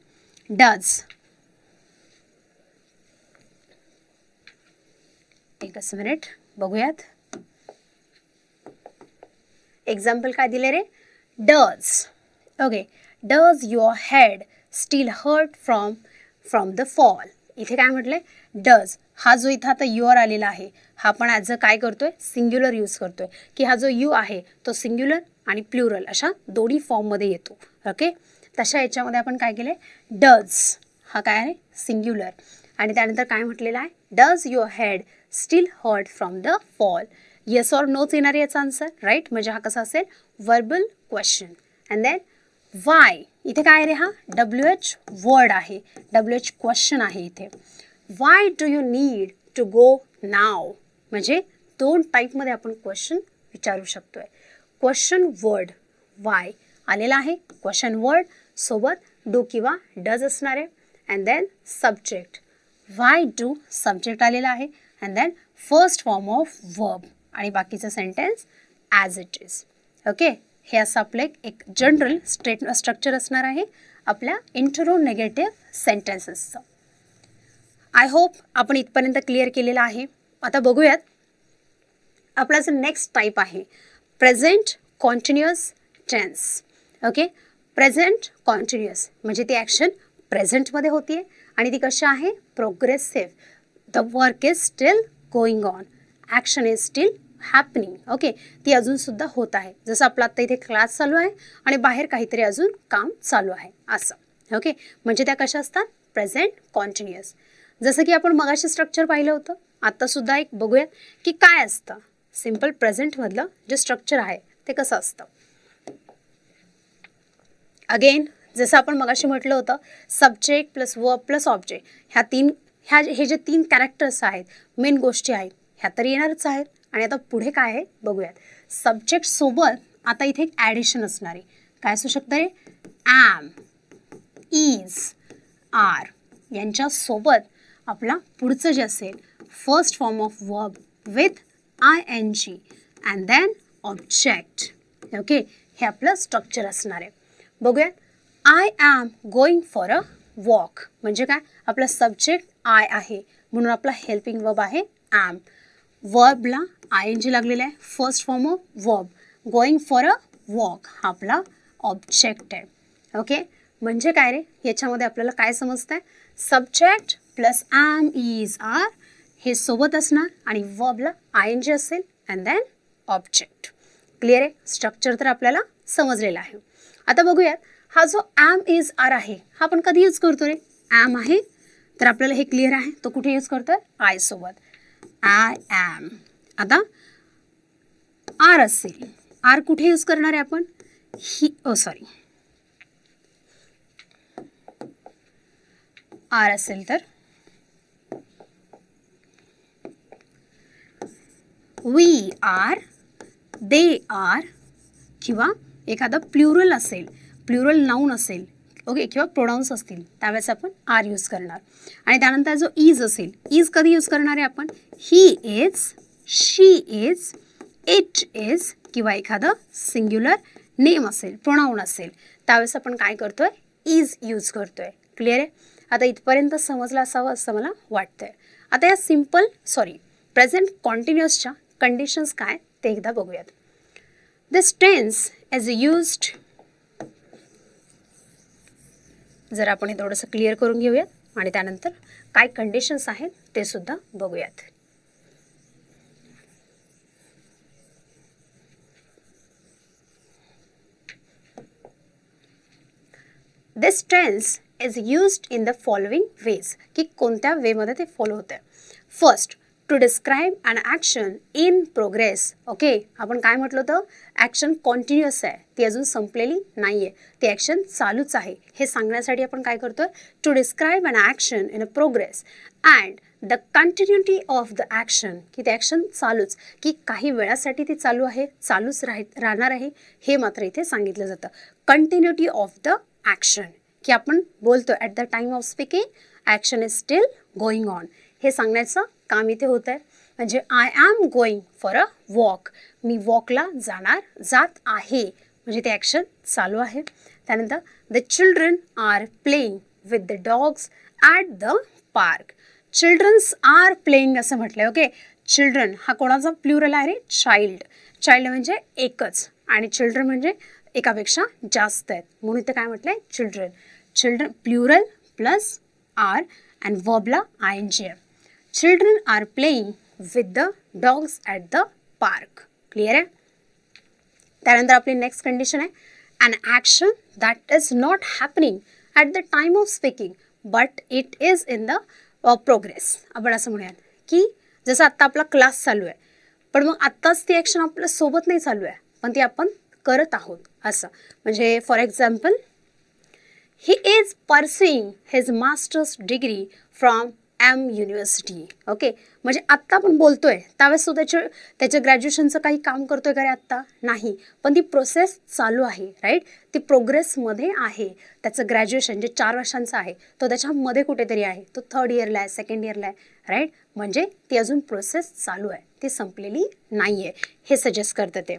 डज. एकच मिनिट बघूयात. एक्झाम्पल काय दिले रे, does. Okay, does your head still hurt from the fall. इथे काय म्हटलंय, डज. हा जो इथं आता युअर आलेला आहे हा आपण ॲज अ काय करतोय, सिंग्युलर यूज करतोय, की हा जो यू आहे तो सिंग्युलर आणि प्लुरल अशा दोन्ही फॉर्ममध्ये येतो. ओके, तशा याच्यामध्ये आपण काय केलंय, डज हा काय आहे, सिंग्युलर. आणि त्यानंतर काय म्हटलेलं आहे, does your head still hurt from the fall. Yes or नोच येणार याचा आन्सर, राईट. म्हणजे हा कसा असेल, verbal question. And then why, इथे काय आहे रे, हा WH वर्ड आहे, WH क्वेश्चन आहे इथे. Why do you need to go now. म्हणजे दोन टाईपमध्ये आपण क्वेश्चन विचारू शकतोय. क्वेश्चन वर्ड वाय आलेला आहे, क्वेश्चन वर्ड सोबत डू किंवा डज असणार आहे. And then subject, why do subject आलेला आहे. And then first form of verb आणि बाकीचं sentence as it is. Okay, हे असं आपलं एक जनरल स्ट्रक्चर असणार आहे आपल्या इंटरोनेगेटिव्ह सेंटेन्सेसचं. आय होप आपण इथपर्यंत क्लिअर केलेलं आहे. आता बघूयात आपला जो नेक्स्ट टाईप आहे, present continuous tense. Okay, present continuous म्हणजे ती ॲक्शन प्रेझेंटमध्ये होती आहे आणि ती कशी आहे, progressive. The work is still going on, action is steel happening. Okay, ती अजूनसुद्धा होत आहे. जसं आपला आत्ता इथे क्लास चालू आहे आणि बाहेर काहीतरी अजून काम चालू आहे असं. ओके, म्हणजे त्या कशा असतात, प्रेझेंट कॉन्टिन्युअस. जसं की आपण मगाशी स्ट्रक्चर पाहिलं होतं, आत्तासुद्धा एक बघूयात की काय असतं सिम्पल प्रेझेंटमधलं जे स्ट्रक्चर आहे ते कसं असतं. अगेन जसं आपण मगाशी म्हटलं होतं, subject plus verb plus object, हे जे तीन कॅरेक्टर्स आहेत, मेन गोष्टी आहेत, ह्या तर येणारच आहेत आणि आता पुढे काय आहे बघूयात. सब्जेक्ट सोबत आता इथे एक ॲडिशन असणार आहे. काय असू शकतं रे? ॲम, इज, आर यांच्यासोबत आपला पुढचं जे असेल first form of verb with ING and then object. Okay, हे आपलं स्ट्रक्चर असणार आहे. बघूयात. I am going for a walk म्हणजे काय? आपला सब्जेक्ट आय आहे म्हणून आपला हेल्पिंग वर्ब आहे ॲम. वर्बला ING लागलेला आहे, first form of verb. Going for a walk हा आपला ऑब्जेक्ट आहे. ओके, म्हणजे काय रे? याच्यामध्ये आपल्याला काय समजतंय? Subject plus am, is, are हे सोबत असणार आणि वर्बला ING असेल अँड देन ऑब्जेक्ट. क्लिअर आहे? स्ट्रक्चर तर आपल्याला समजलेलं आहे. आता बघूयात. हा जो ॲम, इज, आर आहे हा आपण कधी यूज करतो रे? ॲम आहे तर आपल्याला हे क्लिअर आहे, तो कुठे यूज करतोय? आय सोबत. I am. आता आर असेल, आर कुठे यूज करणार आहे आपण? आर असेल तर वी आर, दे आर किंवा एखादं प्लुरल असेल, प्लुरल नाऊन असेल ओके किंवा प्रोनाउन्स असतील त्यावेळेस आपण आर यूज करणार. आणि त्यानंतर जो इज असेल, इज कधी यूज करणार आहे आपण? He is, she is, it is किंवा एखादं सिंग्युलर नेम असेल, प्रोनाउन असेल त्यावेळेस आपण काय करतोय? इज यूज करतोय. क्लिअर आहे? आता इथपर्यंत समजलं असावं असं मला वाटतंय. आता या प्रेझेंट कॉन्टिन्युअसच्या कंडिशन्स काय ते एकदा बघूयात. दिस टेन्स इज यूज्ड, जर आपण हे थोडंसं क्लिअर करून घेऊयात आणि त्यानंतर काय कंडिशन्स आहेत ते सुद्धा बघूयात. This tense is used in the following ways की कोणत्या वेमध्ये ते फॉलो होतं. First, to describe an action in progress. Okay, आपण काय म्हटलं होतं? ॲक्शन कॉन्टिन्युअस आहे, ती अजून संपलेली नाही आहे, ती ॲक्शन चालूच आहे हे सांगण्यासाठी आपण काय करतोय? To describe an action in a progress and the continuity of the action की ते ॲक्शन चालूच, की काही वेळासाठी ती चालू आहे, चालूच राहणार आहे हे मात्र इथे सांगितलं जातं. कंटिन्युटी ऑफ द ॲक्शन की आपण बोलतो at the time of speaking action is still going on हे सांगण्याचं काम इथे होतं आहे. म्हणजे I am going for a walk, मी वॉकला जात आहे म्हणजे ते ॲक्शन चालू आहे. त्यानंतर the children are playing with the dogs at the park. Childrens are playing असं म्हटलं. ओके, चिल्ड्रन हा कोणाचा प्लुरल आहे रे? चाइल्ड. चाइल्ड म्हणजे एकच आणि चिल्ड्रन म्हणजे एकापेक्षा जास्त आहेत म्हणून इथे काय म्हटलंय? Children. Children plural plus are and वर्बला ING आहे. Children are playing with the dogs at the park. Clear आहे? त्यानंतर आपली नेक्स्ट कंडिशन आहे an action that is not happening at the time of speaking but it is in the progress. आपण असं म्हणूयात की जसं आत्ता आपला क्लास चालू आहे पण मग आत्ताच ती ॲक्शन आपल्या सोबत नाही चालू आहे पण ती आपण करत आहोत असं. म्हणजे for example, he is pursuing his masters degree from M university. Okay, म्हणजे आत्ता आपण बोलतोय त्यावेळेस तो त्याच्या ग्रॅज्युएशनचं काही काम करतोय का रे? आत्ता नाही, पण ती प्रोसेस चालू आहे. राईट, ती प्रोग्रेसमध्ये आहे. त्याचं ग्रॅज्युएशन जे 4 वर्षांचं आहे तो त्याच्यामध्ये कुठेतरी आहे, तो 3rd इयरला आहे, 2nd इयरला आहे. राईट, म्हणजे ती अजून प्रोसेस चालू आहे, ती संपलेली नाही आहे हे सजेस्ट करतं ते.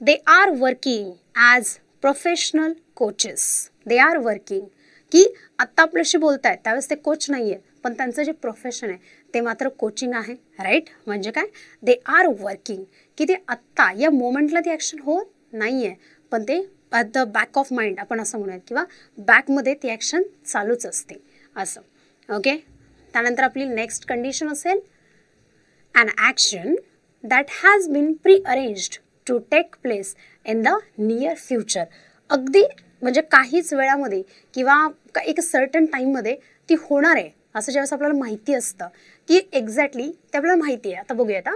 They are working as professional coaches. They are working की आत्ता आपल्याशी बोलतायत त्यावेळेस ते कोच नाही आहेत पण त्यांचं जे प्रोफेशन आहे ते मात्र कोचिंग आहे. राईट, म्हणजे काय? दे आर वर्किंग की ते आत्ता या मोमेंटला ती ॲक्शन होत नाही आहे पण ते at the back of mind आपण असं म्हणूयात किंवा बॅकमध्ये ती ॲक्शन चालूच असते असं. ओके, त्यानंतर आपली नेक्स्ट कंडिशन असेल an action that has been pre arranged to take place in the near future. अगदी म्हणजे काहीच वेळामध्ये किंवा एक सर्टन टाईममध्ये ती होणार आहे असं ज्यावेळेस आपल्याला माहिती असतं की एक्झॅक्टली ते आपल्याला माहिती आहे. आता बघूया. आता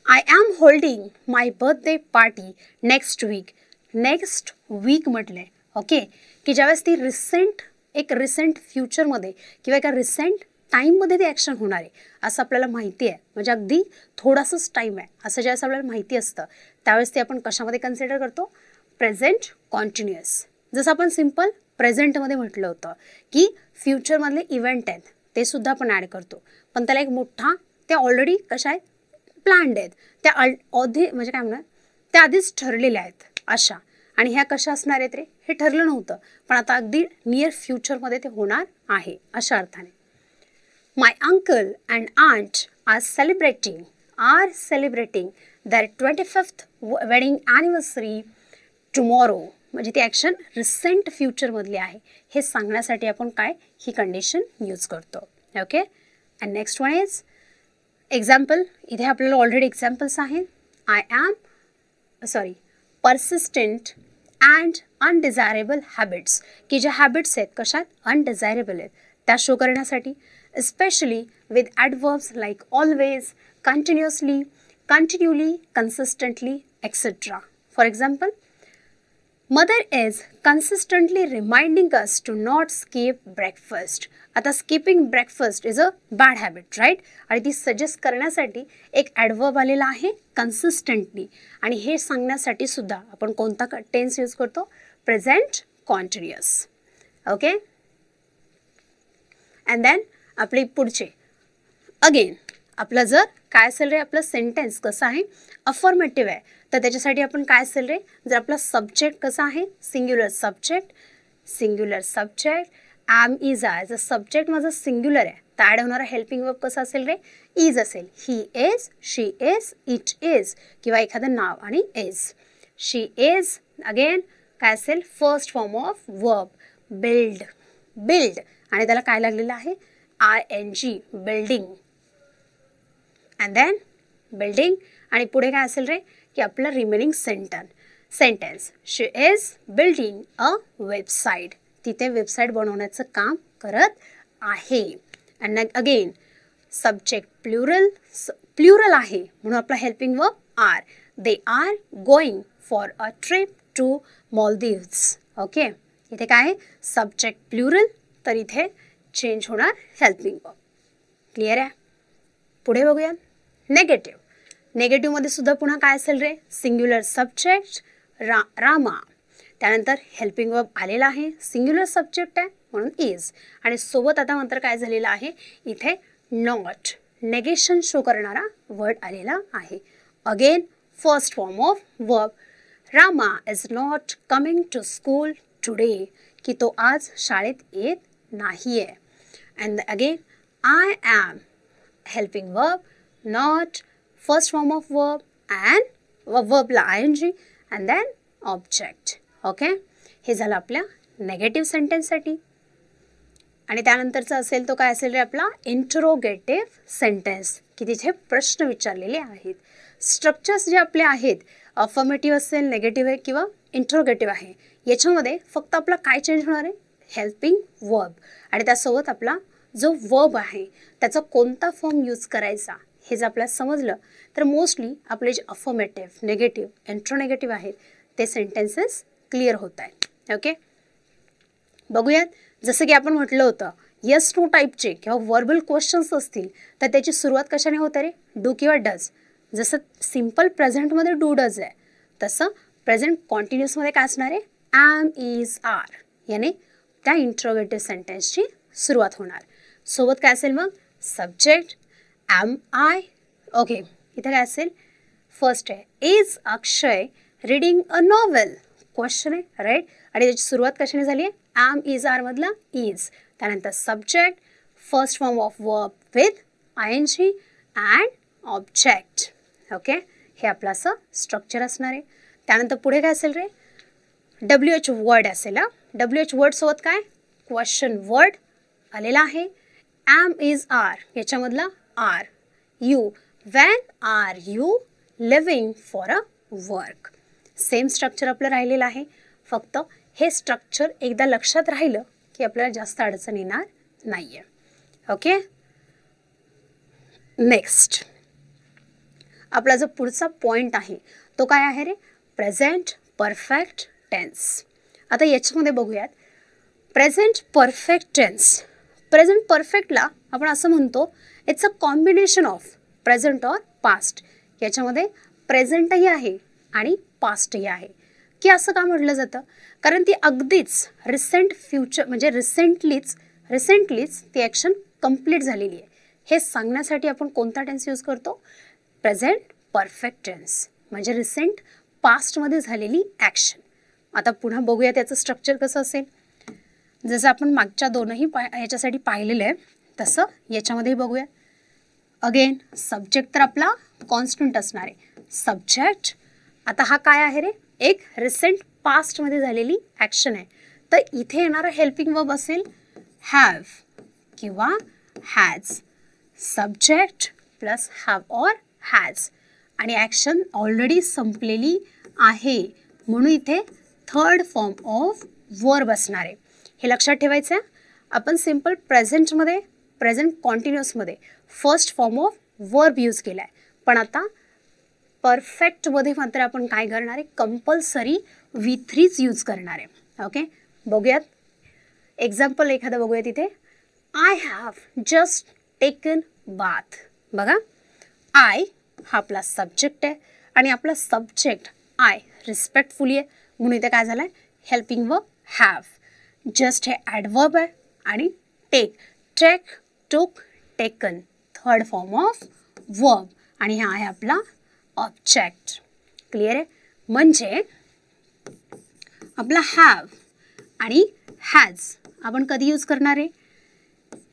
I am holding my birthday party next week. Next week म्हटलंय. ओके, की ज्यावेळेस ती रिसेंट फ्युचरमध्ये किंवा एका रिसेंट टाईममध्ये ते ॲक्शन होणार आहे असं आपल्याला माहिती आहे, म्हणजे अगदी थोडासाच टाईम आहे असं ज्यावेळेस आपल्याला माहिती असतं त्यावेळेस ते आपण कशामध्ये कन्सिडर करतो, प्रेझेंट कॉन्टिन्युअस. जसं आपण सिम्पल प्रेझेंटमध्ये म्हटलं होतं की फ्युचरमधले इव्हेंट आहेत ते सुद्धा आपण ॲड करतो, पण त्याला एक मोठा, ते ऑलरेडी कशा आहेत, प्लॅन्ड आहेत, त्या आधी म्हणजे काय म्हणणार, त्या आधीच ठरलेल्या आहेत अशा. आणि ह्या कशा असणार आहेत रे, हे ठरलं नव्हतं पण आता अगदी नियर फ्युचरमध्ये ते होणार आहे अशा अर्थाने. My uncle and aunt are celebrating their 25th wedding anniversary tomorrow. म्हणजे ती ॲक्शन रिसेंट फ्युचरमधली आहे हे सांगण्यासाठी आपण काय ही कंडिशन यूज करतो. Okay. And next one is example. इथे आपल्याला ऑलरेडी एक्झाम्पल्स आहेत. पर्सिस्टंट अँड अनडिझायरेबल हॅबिट्स, की ज्या हॅबिट्स आहेत कशात अनडिझायरेबल आहेत त्या शो करण्यासाठी, specially with adverbs like always, continuously, continually, consistently, etcetera. For example, mother is consistently reminding us to not skip breakfast. आता skipping breakfast is a bad habit, right. आणि ती सजेस्ट करण्यासाठी एक ॲडवर्ब आलेला आहे कन्सिस्टंटली, आणि हे सांगण्यासाठी सुद्धा आपण कोणता टेन्स यूज करतो, present continuous. Okay. And then आपले पुढचे अगेन आपलं जर काय असेल रे, आपलं सेंटेन्स कसं आहे, अफर्मेटिव्ह आहे, तर त्याच्यासाठी आपण काय असेल रे, जर आपला सब्जेक्ट कसा आहे, singular subject, am is are. जर सब्जेक्ट माझं सिंग्युलर आहे तर ॲड होणारा हेल्पिंग वर्ब कसा असेल रे, इज असेल. He is, she is, it is, किंवा एखादं नाव आणि इज. शी इज अगेन काय असेल, first form of verb build, आणि त्याला काय लागलेलं आहे, ING, building. And then building, आणि पुढे काय असेल रे, की आपलं remaining sentence. She is building a website. तिथे वेबसाईट बनवण्याचं काम करत आहे. अँड अगेन सब्जेक्ट प्लुरल आहे म्हणून आपला helping verb are. They are going for a trip to Maldives. Okay. इथे काय आहे, सब्जेक्ट प्लुरल, तर इथे चेंज होणार हेल्पिंग वर्ब. क्लिअर आहे. पुढे बघूया नेगेटिव्हमध्ये सुद्धा पुन्हा काय असेल रे, सिंग्युलर सब्जेक्ट रामा, त्यानंतर हेल्पिंग वर्ब आलेला आहे, सिंग्युलर सब्जेक्ट आहे म्हणून इज, आणि सोबत आता मात्र काय झालेलं आहे, इथे नॉट, नेगेशन शो करणारा वर्ड आलेला आहे. Again first form of verb, Rama is not coming to school today, की तो आज शाळेत येत नाही आहे. And again I am, helping verb, not, first form of verb and वर्बला ING and then object. Okay. हे झालं आपल्या नेगेटिव्ह सेंटेन्ससाठी. आणि त्यानंतरचा असेल तो काय असेल रे, आपला इंट्रोगेटिव्ह सेंटेन्स, की तिथे प्रश्न विचारलेले आहेत. स्ट्रक्चर्स जे आपले आहेत, अफर्मेटिव्ह असेल, नेगेटिव्ह आहे किंवा इंट्रोगेटिव्ह आहे, याच्यामध्ये फक्त आपला काय चेंज होणार आहे, हेल्पिंग वर्ब, आणि त्यासोबत आपला जो वर्ब आहे त्याचा कोणता फॉर्म यूज करायचा हे जर आपल्याला समजलं तर मोस्टली आपले जे अफर्मेटिव्ह, नेगेटिव्ह, इंट्रोनेगेटिव्ह आहेत ते सेंटेन्सेस क्लिअर होत आहेत. ओके. बघूयात. जसं की आपण म्हटलं होतं, येस नो टाईपचे किंवा वर्बल क्वेश्चन्स असतील तर त्याची सुरुवात कशाने होते रे, डू किंवा डज. जसं सिम्पल प्रेझेंटमध्ये डू डज आहे, तसं प्रेझेंट कॉन्टिन्युअसमध्ये काय असणार आहे, ॲम इज आर, याने त्या इंट्रोगेटिव्ह सेंटेन्सची सुरुवात होणार. सोबत काय असेल मग, सब्जेक्ट ॲम आय. ओके. इथं काय असेल, फर्स्ट आहे, is Akshay reading a novel, question आहे, राईट, आणि त्याची सुरुवात कशाने झाली आहे, ॲम इज आर मधला इज, त्यानंतर subject, first form of verb with ING and object. Okay. हे आपलं असं स्ट्रक्चर असणार आहे. त्यानंतर पुढे काय असेल रे, WH वर्ड असेल. WH वर्ड सोबत काय, क्वेश्चन वर्ड आलेला आहे. ॲम इज आर याच्यामधला are, you, when are you living for a work. Same structure आपलं राहिलेलं आहे. फक्त हे स्ट्रक्चर एकदा लक्षात राहिलं की आपल्याला जास्त अडचण येणार नाही आहे. ओके. नेक्स्ट आपला जो पुढचा पॉईंट आहे तो काय आहे रे, प्रेझेंट परफेक्ट टेन्स. आता याच्यामध्ये बघूयात, प्रेझेंट परफेक्ट टेन्स. प्रेझेंट परफेक्टला आपण असं म्हणतो it's a combination of present और पास्ट. याच्यामध्ये प्रेझेंटही आहे आणि पास्टही आहे. की असं का म्हटलं जातं? कारण ती अगदीच रिसेंट फ्युचर म्हणजे रिसेंटलीच ती ॲक्शन कंप्लीट झालेली आहे हे सांगण्यासाठी आपण कोणता टेन्स यूज करतो? प्रेझेंट परफेक्ट टेन्स, म्हणजे रिसेंट पास्टमध्ये झालेली ॲक्शन. आता पुन्हा बघूया त्याचं स्ट्रक्चर कसं असेल. जसं आपण मागच्या दोनही ह्याच्यासाठी पाहिलेलं आहे तसं याच्यामध्येही बघूया. अगेन सब्जेक्ट तर आपला कॉन्स्टंट असणार आहे. सब्जेक्ट आता हा काय आहे रे? एक रिसेंट पास्टमध्ये झालेली ॲक्शन आहे. तर इथे येणारा हेल्पिंग वर्ब असेल हॅव किंवा has. Subject plus have or has आणि ॲक्शन ऑलरेडी संपलेली आहे म्हणून इथे थर्ड फॉर्म ऑफ वर्ब असणार आहे. हे लक्षात ठेवायचं आहे. आपण सिम्पल प्रेझेंटमध्ये प्रेझेंट कॉन्टिन्युअसमध्ये first form of verb use केला आहे, पण आता परफेक्टमध्ये मात्र आपण काय करणार आहे? कंपल्सरी V3च यूज करणार आहे. ओके, बघूयात एक्झाम्पल एखादं बघूया. तिथे I have just taken bath. बघा आय हा आपला सब्जेक्ट आहे आणि आपला सब्जेक्ट आय रिस्पेक्टफुली आहे म्हणून इथे काय झालं आहे? Helping verb have. जस्ट हे ॲडवर्ब आहे आणि टेक टूक taken third form of verb आणि हा आहे आपला ऑब्जेक्ट. क्लिअर आहे? म्हणजे आपला हॅव आणि हॅज आपण कधी यूज करणार आहे?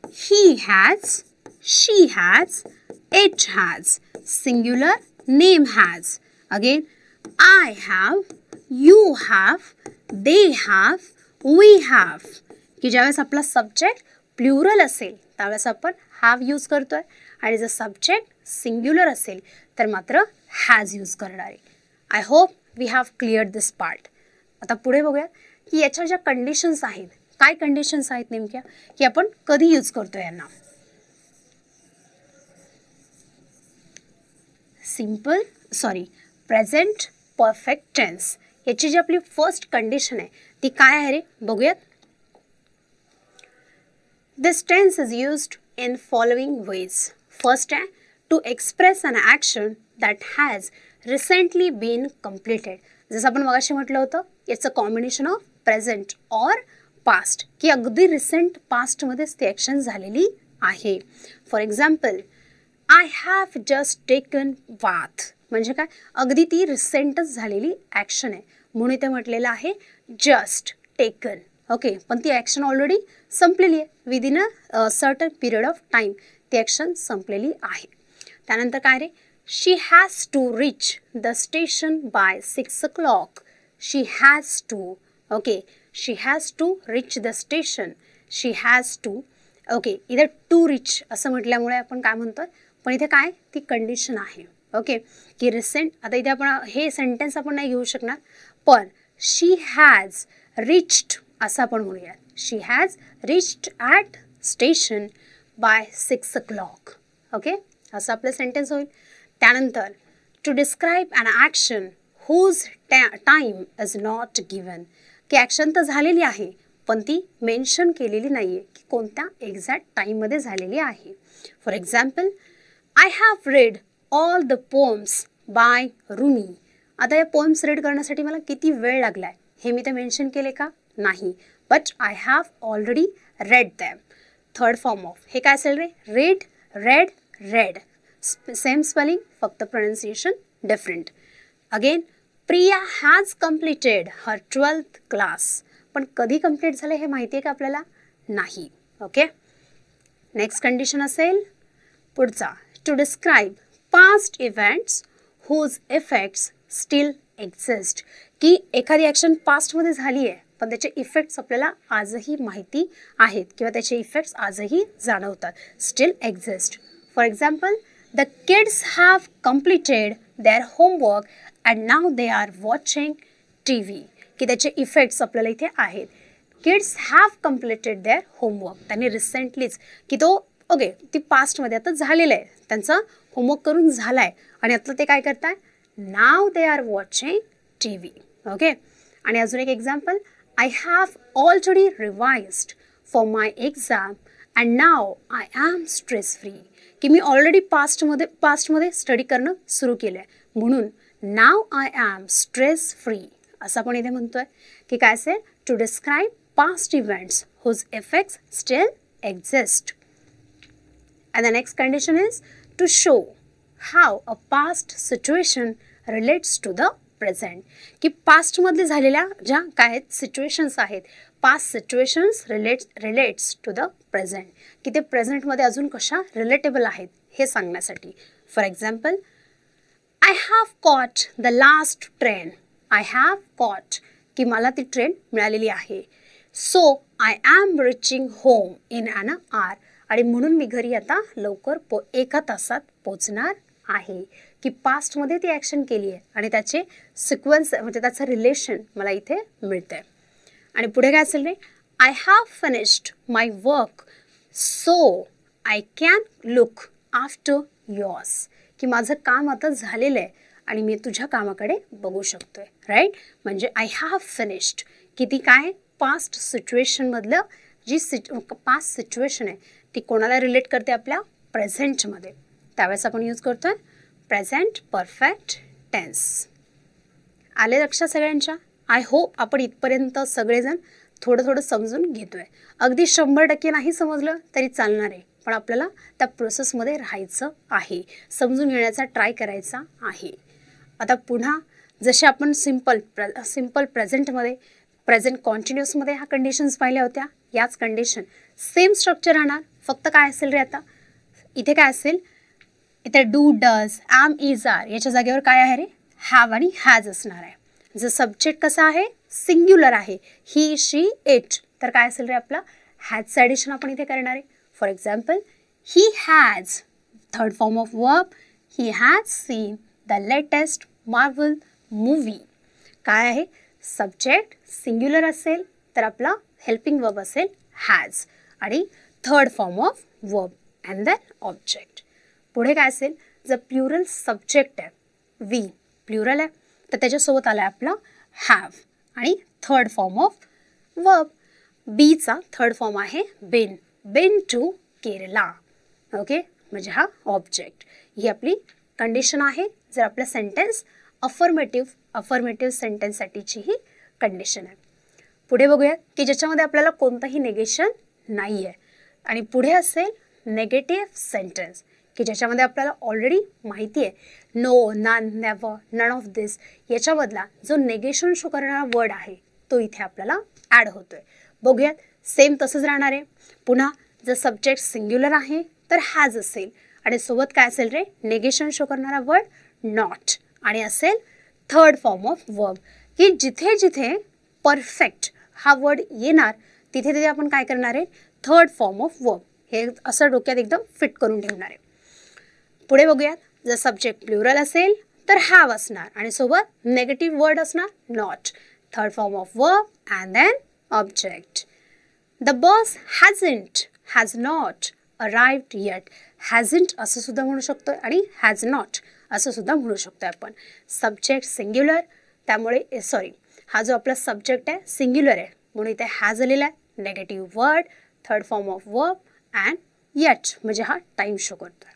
He has, she has, it has, singular name has. Again I have, you have, they have, we have. की ज्यावेळेस आपला सब्जेक्ट प्लुरल असेल त्यावेळेस आपण हॅव यूज करतोय आणि जर सब्जेक्ट सिंग्युलर असेल तर मात्र हॅज यूज करणार आहे. I hope we have cleared this part. आता पुढे बघूया की याच्या ज्या कंडिशन्स आहेत, काय कंडिशन्स आहेत नेमक्या की आपण कधी यूज करतो यांना. प्रेझेंट परफेक्ट टेन्स याची जी आपली फर्स्ट कंडिशन आहे ती काय आहे रे? बघूयात. This tense is used in following ways. First आहे to express an action that has recently been completed. जसं आपण मगाशी म्हटलं होतं it's a combination of present और पास्ट की अगदी रिसेंट पास्टमध्येच ती ॲक्शन झालेली आहे. For example I have just taken bath म्हणजे काय? अगदी ती रिसेंटच झालेली ॲक्शन आहे म्हणून इथे म्हटलेलं आहे जस्ट टेकन. ओके, पण ती ॲक्शन ऑलरेडी संपलेली आहे. Within a certain period of time ती ॲक्शन संपलेली आहे. त्यानंतर काय रे? She has to reach the station by 6 o'clock. She has to. Okay, she has to reach the station. She has to. Okay, इथे to reach असं म्हटल्यामुळे आपण काय म्हणतोय, पण इथे काय ती कंडिशन आहे. ओके, की रिसेंट. आता इथे आपण हे सेंटेन्स आपण नाही घेऊ शकणार, पण शी हॅज रिच्ड असं आपण म्हणूयात. She has reached at station by 6 o'clock. Okay, असं आपलं सेंटेन्स होईल. त्यानंतर to describe an action whose time is not given. की ॲक्शन तर झालेली आहे पण ती मेन्शन केलेली नाही आहे की कोणत्या एक्झॅक्ट टाईममध्ये झालेली आहे. For example I have read all the poems by Rumi. आता या पोएम्स रीड करण्यासाठी मला किती वेळ लागला आहे हे मी ते मेन्शन केले का? नाही, but I have already read them. Third form of हे काय असेल रे? Read, read, read. Same spelling, फक्त pronunciation different. Again Priya has completed her 12th class. पण कधी कम्प्लीट झालं हे माहिती आहे का आपल्याला? नाही. ओके, नेक्स्ट कंडिशन असेल पुढचा to describe past events whose effects still exist. की एखादी ॲक्शन पास्टमध्ये झाली आहे पण त्याचे इफेक्ट्स आपल्याला आजही माहिती आहेत किंवा त्याचे इफेक्ट्स आजही जाणवतात. Still exist. For example the kids have completed their homework and now they are watching TV. की त्याचे इफेक्ट्स आपल्याला इथे आहेत. Kids have completed their homework. त्यांनी रिसेंटलीच की तो ओके ती पास्टमध्ये आता झालेलं आहे, त्यांचा होमवर्क करून झाला आहे आणि आता ते काय करताय? Now they are watching TV. Okay, आणि अजून एक example I have already revised for my exam and now I am stress free, की मी ऑलरेडी पास्टमध्ये स्टडी करणं सुरू केलं आहे, म्हणून नाव आय ॲम स्ट्रेस फ्री असं आपण इथे म्हणतोय की काय असेल, to describe past events whose effects still exist. And the next condition is to show how a past situation relates to the present, की पास्टमधले झालेल्या ज्या काय आहेत सिच्युएशन्स आहेत, past situations relates to the present, की ते प्रेझेंटमध्ये अजून कशा रिलेटेबल आहेत हे सांगण्यासाठी. For example, I have caught the last train. I have caught, की मला ती ट्रेन मिळालेली आहे. So I am reaching home in an hour, आणि म्हणून मी घरी आता लवकर 1 तासात पोचणार आहे, की पास्टमध्ये ती ॲक्शन केली आहे आणि त्याचे सिक्वेन्स म्हणजे त्याचं रिलेशन मला इथे मिळतं आहे. आणि पुढे काय असेल रे, I have finished my work so I can look after yours, की माझं काम आता झालेलं आहे आणि मी तुझ्या कामाकडे बघू शकतोय. राईट, म्हणजे आय हॅव फिनिश्ड, की ती काय पास्ट सिच्युएशनमधलं जी पास्ट सिच्युएशन आहे ती कोणाला रिलेट करते, आपल्या प्रेझेंटमध्ये. त्यावेळेस आपण यूज करतोय प्रेझेंट परफेक्ट टेन्स. आले लक्षात सगळ्यांच्या? आय होप आपण इथपर्यंत सगळेजण थोडं समजून घेतोय. अगदी 100% नाही समजलं तरी चालणार आहे, पण आपल्याला त्या प्रोसेसमध्ये राहायचं आहे, समजून घेण्याचा ट्राय करायचा आहे. आता पुन्हा जसे आपण सिम्पल प्रेझेंटमध्ये प्रेझेंट कॉन्टिन्युअसमध्ये ह्या कंडिशन्स पाहिल्या होत्या, याच कंडिशन सेम स्ट्रक्चर राहणार. फक्त काय असेल रे, आता इथे काय असेल, इथे do does am is are याच्या जागेवर काय आहे रे, हॅव आणि हॅज असणार आहे. जर सब्जेक्ट कसा आहे, सिंग्युलर आहे, ही शी इट, तर काय असेल रे आपला हॅजचं ॲडिशन आपण इथे करणार आहे. For example, he has, third form of verb, he has seen the latest Marvel movie. काय आहे, सब्जेक्ट सिंग्युलर असेल तर आपला हेल्पिंग वर्ब असेल हॅज, आणि third form of verb and then object. पुढे काय असेल, जर प्लुरल सब्जेक्ट आहे, वी प्लुरल आहे, तर त्याच्यासोबत आला आहे आपला हॅव आणि थर्ड फॉर्म ऑफ वर्ब. बीचा थर्ड फॉर्म आहे been, been to Kerala. Okay, म्हणजे हा ऑब्जेक्ट. ही आपली कंडिशन आहे जर आपलं सेंटेन्स अफर्मेटिव्ह सेंटेन्ससाठीची ही कंडिशन आहे. पुढे बघूया की ज्याच्यामध्ये आपल्याला कोणतंही नेगेशन नाही आहे, आणि पुढे असेल नेगेटिव्ह सेंटेन्स, की ज्याच्यामध्ये आपल्याला ऑलरेडी माहिती आहे no, none, never, none of this याच्यामधला जो नेगेशन शो करणारा वर्ड आहे तो इथे आपल्याला ॲड होतोय. बघूयात, सेम तसंच राहणार आहे. पुन्हा जर सब्जेक्ट सिंग्युलर आहे तर हॅज असेल, आणि सोबत काय असेल रे, नेगेशन शो करणारा वर्ड नॉट, आणि असेल थर्ड फॉर्म ऑफ वर्ब, की जिथे जिथे परफेक्ट हा वर्ड येणार तिथे तिथे आपण काय करणार आहे, थर्ड फॉर्म ऑफ वर्ब, हे असं डोक्यात एकदम फिट करून ठेवणार आहे. पुढे बघूयात, जर सब्जेक्ट प्लुरल असेल तर हॅव असणार आणि सोबत नेगेटिव्ह वर्ड असणार not, third form of verb and then object. The bus has not arrived yet. Hasn't असं सुद्धा म्हणू शकतो आणि हॅज नॉट असं सुद्धा म्हणू शकतो आपण. सब्जेक्ट सिंग्युलर, त्यामुळे हा जो आपला सब्जेक्ट आहे सिंग्युलर आहे म्हणून इथे हॅज आलेला आहे, negative word, third form of verb and yet, म्हणजे हा टाइम शो करतोय.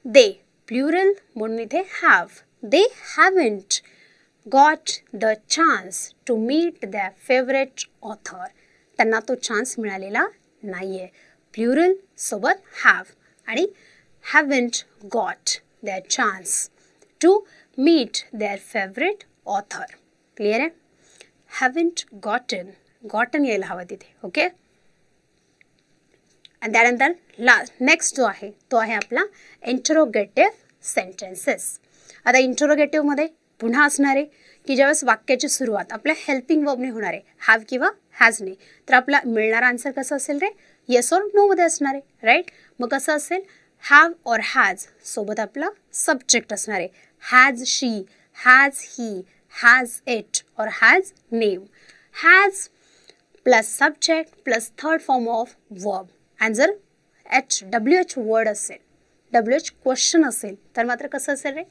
दे प्लुरल म्हणून इथे have. They haven't got the chance to meet their favourite author. त्यांना तो चान्स मिळालेला नाही आहे. प्लुरल सोबत हॅव आणि haven't got their chance to meet their favourite author. Clear आहे? हॅवंट गॉटन यायला हवं तिथे. ओके, आणि त्यानंतर नेक्स्ट जो आहे तो आहे आपला इंटरोगेटिव्ह सेंटेन्सेस. आता इंटरोगेटिव्हमध्ये पुन्हा असणार आहे की ज्यावेळेस वाक्याची सुरुवात आपल्या हेल्पिंग वर्बने होणार आहे, हॅव किंवा हॅजने, तर आपला मिळणारा आन्सर कसं असेल रे, येस ऑर नोमध्ये असणार आहे. राईट, मग कसं असेल, हॅव ऑर हॅज सोबत आपला सब्जेक्ट असणार आहे, has she, has he, has it और has name. Has plus subject plus third form of verb. And जर WH वर्ड असेल, WH क्वेश्चन असेल तर मात्र कसं असेल रे,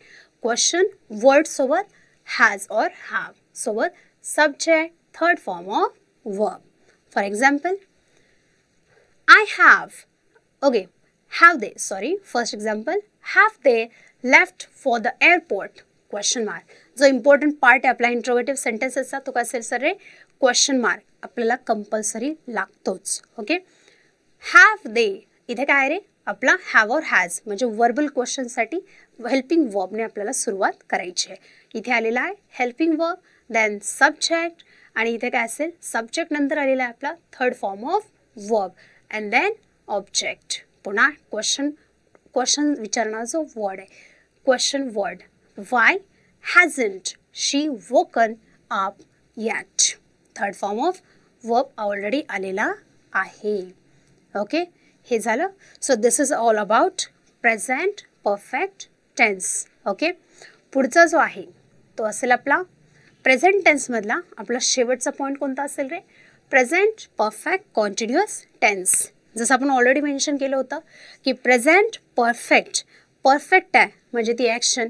क्वेश्चन वर्ड सोबत हॅज और हॅव सोबत subject third form of verb. For example, I have, okay, have they, sorry, first example, have they left for the airport, question mark. जो इम्पॉर्टंट पार्ट आहे आपला इंट्रोगेटिव्ह सेंटेन्सेसचा तो काय असेल सर रे, question mark आपल्याला compulsory लागतोच. Okay, have दे इथे काय रे, आपला हॅव और हॅज म्हणजे वर्बल क्वेश्चनसाठी हेल्पिंग वर्बने आपल्याला सुरुवात करायची आहे. इथे आलेला आहे हेल्पिंग वर्ब, देन सब्जेक्ट, आणि इथे काय असेल, सब्जेक्ट नंतर आलेला आहे आपला third form of verb and then object. पुन्हा क्वेश्चन विचारणारा जो वर्ड आहे, question word, why hasn't she woken up yet, third form of verb already आलेला आहे. ओके, हे झालं. So this is all about present perfect tense. Okay, पुढचा जो आहे तो असेल आपला प्रेझेंट टेन्समधला आपला शेवटचा पॉईंट कोणता असेल रे, प्रेझेंट परफेक्ट कॉन्टिन्युअस टेन्स. जसं आपण ऑलरेडी मेन्शन केलं होतं की प्रेझेंट परफेक्ट आहे म्हणजे ती ॲक्शन,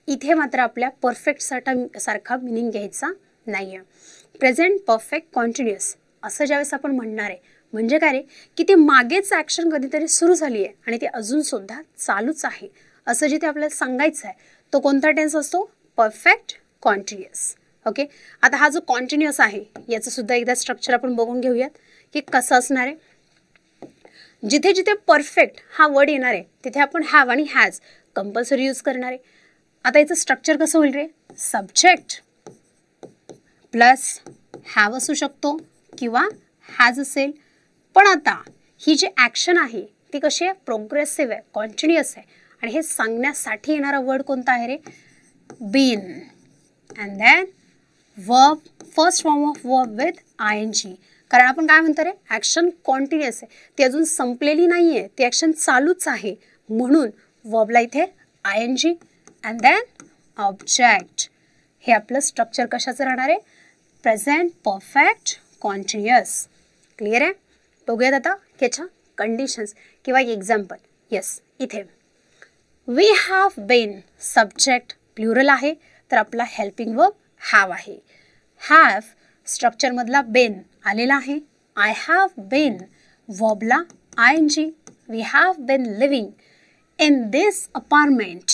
इथे मात्र आपल्या परफेक्ट सारखा मिनिंग घ्यायचा नाही आहे. प्रेझेंट परफेक्ट कॉन्टिन्युअस असं ज्यावेळेस आपण म्हणणार आहे म्हणजे काय रे, की ती मागेच ॲक्शन कधीतरी सुरू झाली आहे आणि ती अजूनसुद्धा चालूच आहे असं जिथे आपल्याला सांगायचं आहे तो कोणता टेन्स असतो, परफेक्ट कॉन्टिन्युअस. ओके, आता हा जो कॉन्टिन्युअस आहे याचं सुद्धा एकदा स्ट्रक्चर आपण बघून घेऊयात की कसं असणार आहे. जिथे जिथे परफेक्ट हा वर्ड येणार आहे तिथे आपण हॅव आणि हॅज कंपल्सरी यूज करणार आहे. आता याचं स्ट्रक्चर कसं होईल रे, सब्जेक्ट प्लस हॅव असू शकतो किंवा हॅज असेल. पण आता ही जी ॲक्शन आहे ती कशी आहे, प्रोग्रेसिव्ह आहे, कॉन्टिन्युअस आहे, आणि हे सांगण्यासाठी येणारा वर्ड कोणता आहे रे, been, and then verb, first form of verb with I N G. कारण आपण काय म्हणतो रे, ॲक्शन कॉन्टिन्युअस आहे, ती अजून संपलेली नाही आहे, ती ॲक्शन चालूच आहे, म्हणून वर्बला इथे आय-एन-जी अँड देन ऑब्जेक्ट. हे आपलं स्ट्रक्चर कशाचं राहणार आहे, प्रेझेंट परफेक्ट कॉन्टिन्युअस. क्लिअर आहे. बघूयात आता याच्या कंडिशन्स किंवा एक्झाम्पल. येस, इथे we have been, subject plural आहे तर आपला हेल्पिंग वर्ब हॅव आहे. हॅव स्ट्रक्चरमधला बेन आलेला आहे, आय हॅव बीन वर्बला I N G. We have been living in this apartment,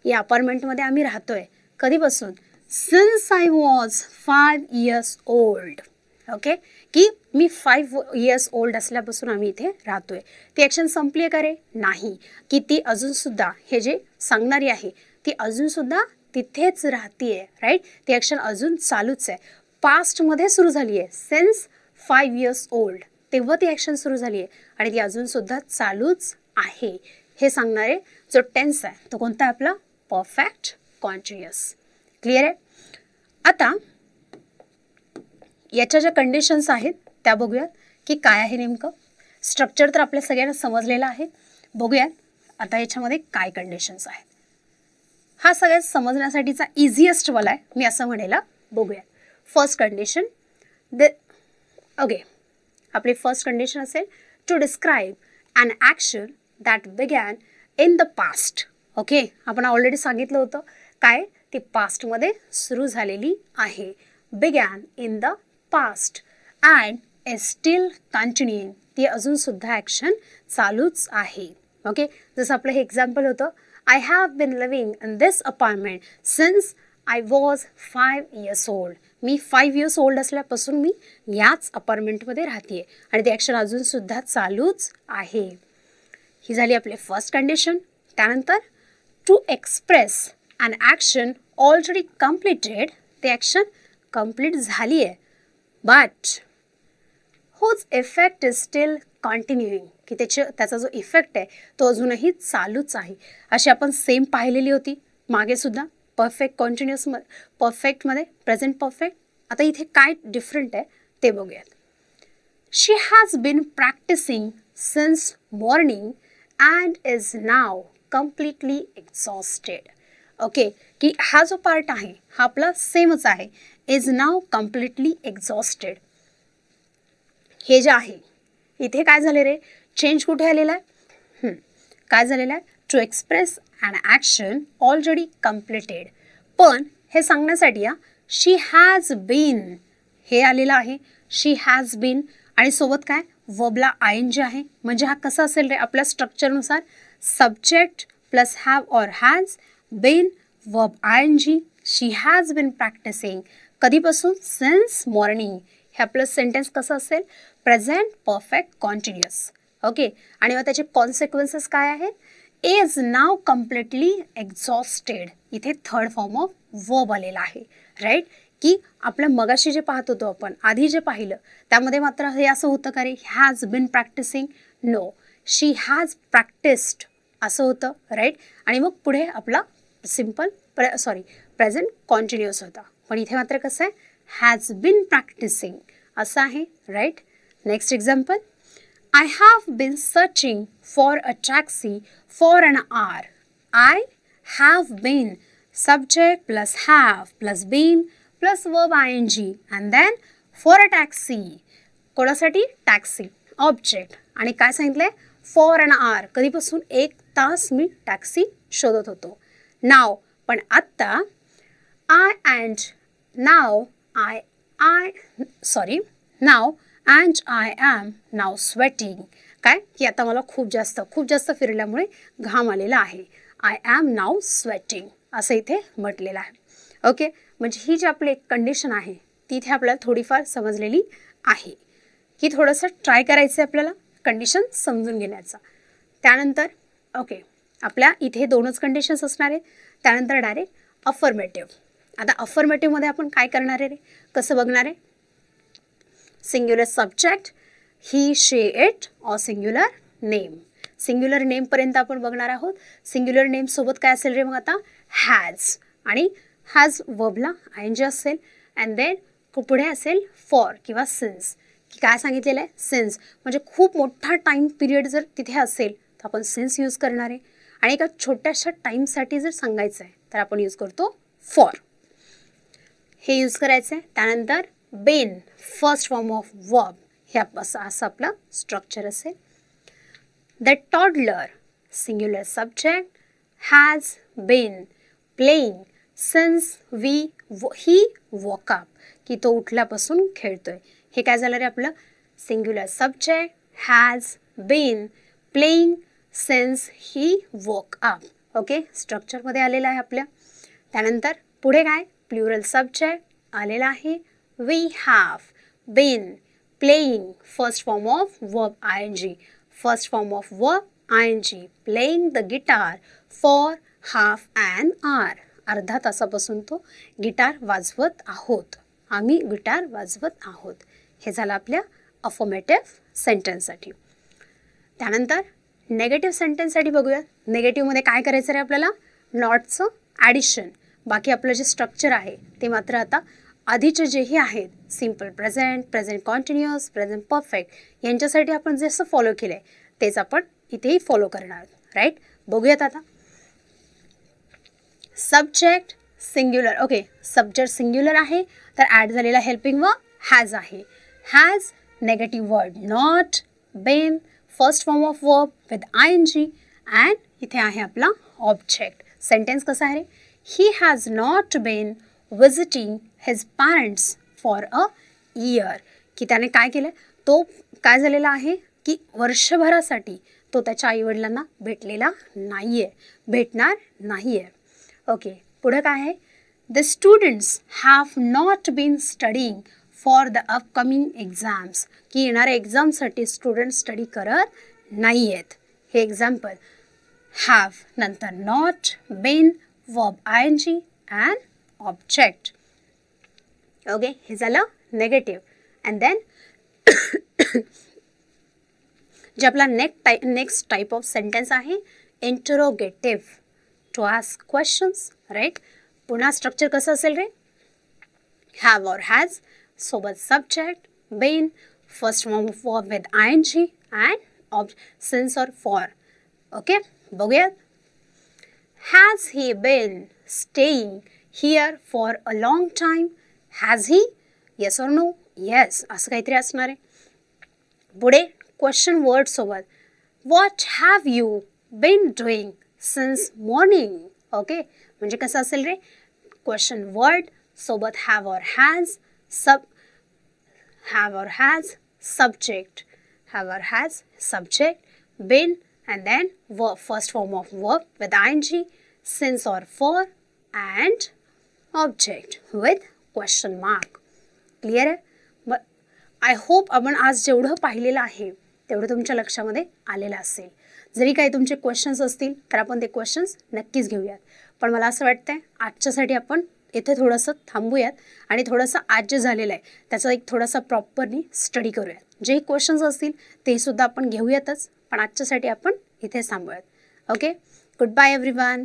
या अपार्टमेंटमध्ये आम्ही राहतोय कधीपासून, since I was 5 years old. Okay, की मी 5 years old असल्यापासून आम्ही इथे राहतोय. ती ॲक्शन संपली आहे का रे, नाही, की ती अजूनसुद्धा हे जे सांगणारी आहे ती अजूनसुद्धा तिथेच राहतीये, राईट. ती ॲक्शन अजून चालूच आहे, पास्टमध्ये सुरू झाली आहे, सिन्स 5 years old तेव्हा ती ॲक्शन सुरू झाली आहे आणि ती अजूनसुद्धा चालूच आहे. हे सांगणारे जो टेन्स आहे तो कोणता आहे आपला, परफेक्ट कॉन्टिन्युअस. क्लिअर आहे. आता याच्या ज्या कंडिशन्स आहेत त्या बघूयात की काय आहे नेमकं. स्ट्रक्चर तर आपल्या सगळ्यांना समजलेलं आहे. बघूयात आता याच्यामध्ये काय कंडिशन्स आहेत. हा सगळ्यात समजण्यासाठीचा इझिएस्ट वाला आहे मी असं म्हणेला. बघूयात. फर्स्ट कंडिशन ओके, आपली फर्स्ट कंडिशन असेल to describe an action that began in the past. Okay, आपण ऑलरेडी सांगितलं होतं काय, ती पास्टमध्ये सुरू झालेली आहे. Began in the past and is still continuing, ती अजूनसुद्धा ॲक्शन चालूच आहे. ओके, जसं आपलं हे एक्झाम्पल होतं, I have been living in this apartment since I was 5 years old. मी 5 years old असल्यापासून मी याच अपार्टमेंटमध्ये राहते आणि ती ॲक्शन अजूनसुद्धा चालूच आहे. ही झाली आपली फर्स्ट कंडिशन. त्यानंतर to express an action already completed, ते ॲक्शन कंप्लीट झाली आहे but whose effect is still continuing, की त्याचा जो इफेक्ट आहे तो अजूनही चालूच आहे. अशी आपण सेम पाहिलेली होती मागे सुद्धा परफेक्ट कॉन्टिन्युअस परफेक्टमध्ये प्रेझेंट परफेक्ट. आता इथे काय डिफरंट आहे ते बघूयात. She has been practicing since morning and is now completely exhausted. Okay, की हा जो पार्ट आहे हा आपला सेमच आहे, इज नाव कम्प्लिटली एक्झॉस्टेड. हे जे आहे इथे काय झाले रे, चेंज कुठे आलेला आहे, काय झालेलं आहे, to express an action already completed. पण हे सांगण्यासाठी शी हॅज बीन हे आलेलं आहे, शी हॅज बीन आणि सोबत काय वर्बला ING आहे, म्हणजे हा कसा असेल रे आपल्या स्ट्रक्चरनुसार, subject plus have or has, been, verb ING, she has been practising, कधीपासून, सिन्स मॉर्निंग. हे आपलं सेंटेन्स कसं असेल, प्रेझेंट परफेक्ट कॉन्टिन्युअस. ओके, आणि मग त्याचे कॉन्सिक्वेन्सेस काय आहेत, इज नाव कम्प्लिटली एक्झॉस्टेड. इथे थर्ड फॉर्म ऑफ वर्ब आलेला आहे, राईट. की आपलं मगाशी जे पाहत होतो आपण, आधी जे पाहिलं त्यामध्ये मात्र हे असं होतं का रे, has been practicing, no, she has practiced असं होतं, राईट. आणि मग पुढे आपला सिम्पल प्रेझेंट कॉन्टिन्युअस होता. पण इथे मात्र कसं आहे, हॅज बिन प्रॅक्टिसिंग असं आहे, right. Next example, I have been searching for a taxi for an hour. I have been, subject plus have plus been plus verb ING and then for a taxi. कोणासाठी, taxi, object. आणि काय सांगितलंय, for अन आवर, कधीपासून, 1 तास मी taxi शोधत होतो. नाव, पण आत्ता now and I am now sweating. काय की आता मला खूप जास्त फिरल्यामुळे घाम आलेला आहे. आय ॲम नाव स्वेटिंग असं इथे म्हटलेलं आहे. ओके, म्हणजे ही जी आपली एक कंडिशन आहे ती इथे आपल्याला थोडीफार समजलेली आहे, की थोडंसं ट्राय करायचं आहे आपल्याला कंडिशन समजून घेण्याचा. त्यानंतर ओके, आपल्या इथे 2च कंडिशन्स असणार आहेत. त्यानंतर डायरेक्ट अफर्मेटिव्ह. आता अफर्मेटिव्हमध्ये आपण काय करणार आहे रे, कसं बघणार आहे, singular subject, he, she, it और सिंग्युलर नेम. सिंग्युलर नेमपर्यंत आपण बघणार आहोत. सिंग्युलर नेमसोबत काय असेल रे मग आता, हॅज, आणि हॅज वर्बला ING असेल, अँड देन पुढे असेल फॉर किंवा सिन्स. की काय सांगितलेलं आहे, सिन्स, म्हणजे खूप मोठा टाईम पिरियड जर तिथे असेल तर आपण सिन्स यूज करणार आहे, आणि एका छोट्याशा टाईमसाठी जर सांगायचं आहे तर आपण यूज करतो फॉर, हे यूज करायचं आहे. त्यानंतर been, first form of verb, हे असं आपलं स्ट्रक्चर असेल. The toddler, singular subject, has been playing since he woke up, की तो उठल्यापासून खेळतोय. हे काय झालं रे आपलं, singular subject, has been playing since he woke up. Okay, स्ट्रक्चरमध्ये आलेलं आहे आपल्या. त्यानंतर पुढे काय, प्लुरल सब्जेक्ट आलेला आहे, we have been playing, first form of verb ING, first form of verb ING, playing the guitar for half an hour. अर्धा तासापासून तो गिटार वाजवत आहोत, आम्ही गिटार वाजवत आहोत. हे झालं आपल्या अफर्मेटिव्ह सेंटेन्ससाठी. त्यानंतर नेगेटिव्ह सेंटेन्ससाठी बघूया. नेगेटिव्हमध्ये काय करायचं रे आपल्याला, नॉटचं ॲडिशन. बाकी आपलं जे स्ट्रक्चर आहे ते मात्र आता आधीचे जेही आहेत, simple present, present कॉन्टिन्युअस, present perfect, यांच्यासाठी आपण जसं फॉलो केलं आहे तेच आपण इथेही फॉलो करणार आहोत, राईट. बघूयात आता. Subject singular, okay, subject singular आहे तर ॲड झालेला हेल्पिंग वर्ब हॅज आहे. Has, negative word not, been, first form of verb with ING, and इथे आहे आपला ऑब्जेक्ट. सेंटेन्स कसा आहे रे, he has not been visiting his parents for a year, की त्याने काय केलं, तो काय झालेला आहे की वर्षभरासाठी तो त्याच्या आईवडिलांना भेटलेला नाही आहे, भेटणार नाही आहे. ओके, पुढं काय आहे, the students have not been studying for the upcoming exams, की येणाऱ्या एक्झामसाठी स्टुडंट स्टडी करत नाही आहेत. हे एक्झाम्पल. हॅव नंतर not, been, verb ING and object. Okay, हे झालं नेगेटिव्ह. अँड देन जे आपला नेक्स्ट टाईप ऑफ सेंटेन्स आहे, interrogative, to ask questions, right. पुन्हा स्ट्रक्चर कसं असेल रे, हॅव और हॅज सोबत subject, been, first form of verb with ING and since और फॉर. ओके, बघूयात. Has he been staying here for a long time, has he, yes or no, yes असं काहीतरी असणार आहे. पुढे क्वेश्चन वर्ड सोबत, what have you been doing since morning. Okay, म्हणजे कसं असेल रे, क्वेश्चन वर्ड सोबत have or has, subject, Have has, subject, been, and then verb, first form of verb with ing, since or for, and object with question mark. Clear आहे? मग I hope आपण आज जेवढं पाहिलेलं आहे तेवढं तुमच्या लक्षामध्ये आलेलं असेल. जरी काही तुमचे क्वेश्चन्स असतील तर आपण ते क्वेश्चन्स नक्कीच घेऊयात. पण मला असं वाटतंय आजच्यासाठी आपण इथे थोडंसं थांबूयात आणि थोडंसं आज जे झालेलं आहे त्याचा एक थोडासा प्रॉपरली स्टडी करूयात. जे क्वेश्चन्स असतील ते सुद्धा आपण घेऊयातच, पण आजच्यासाठी आपण इथे थांबूयात. Okay, goodbye everyone.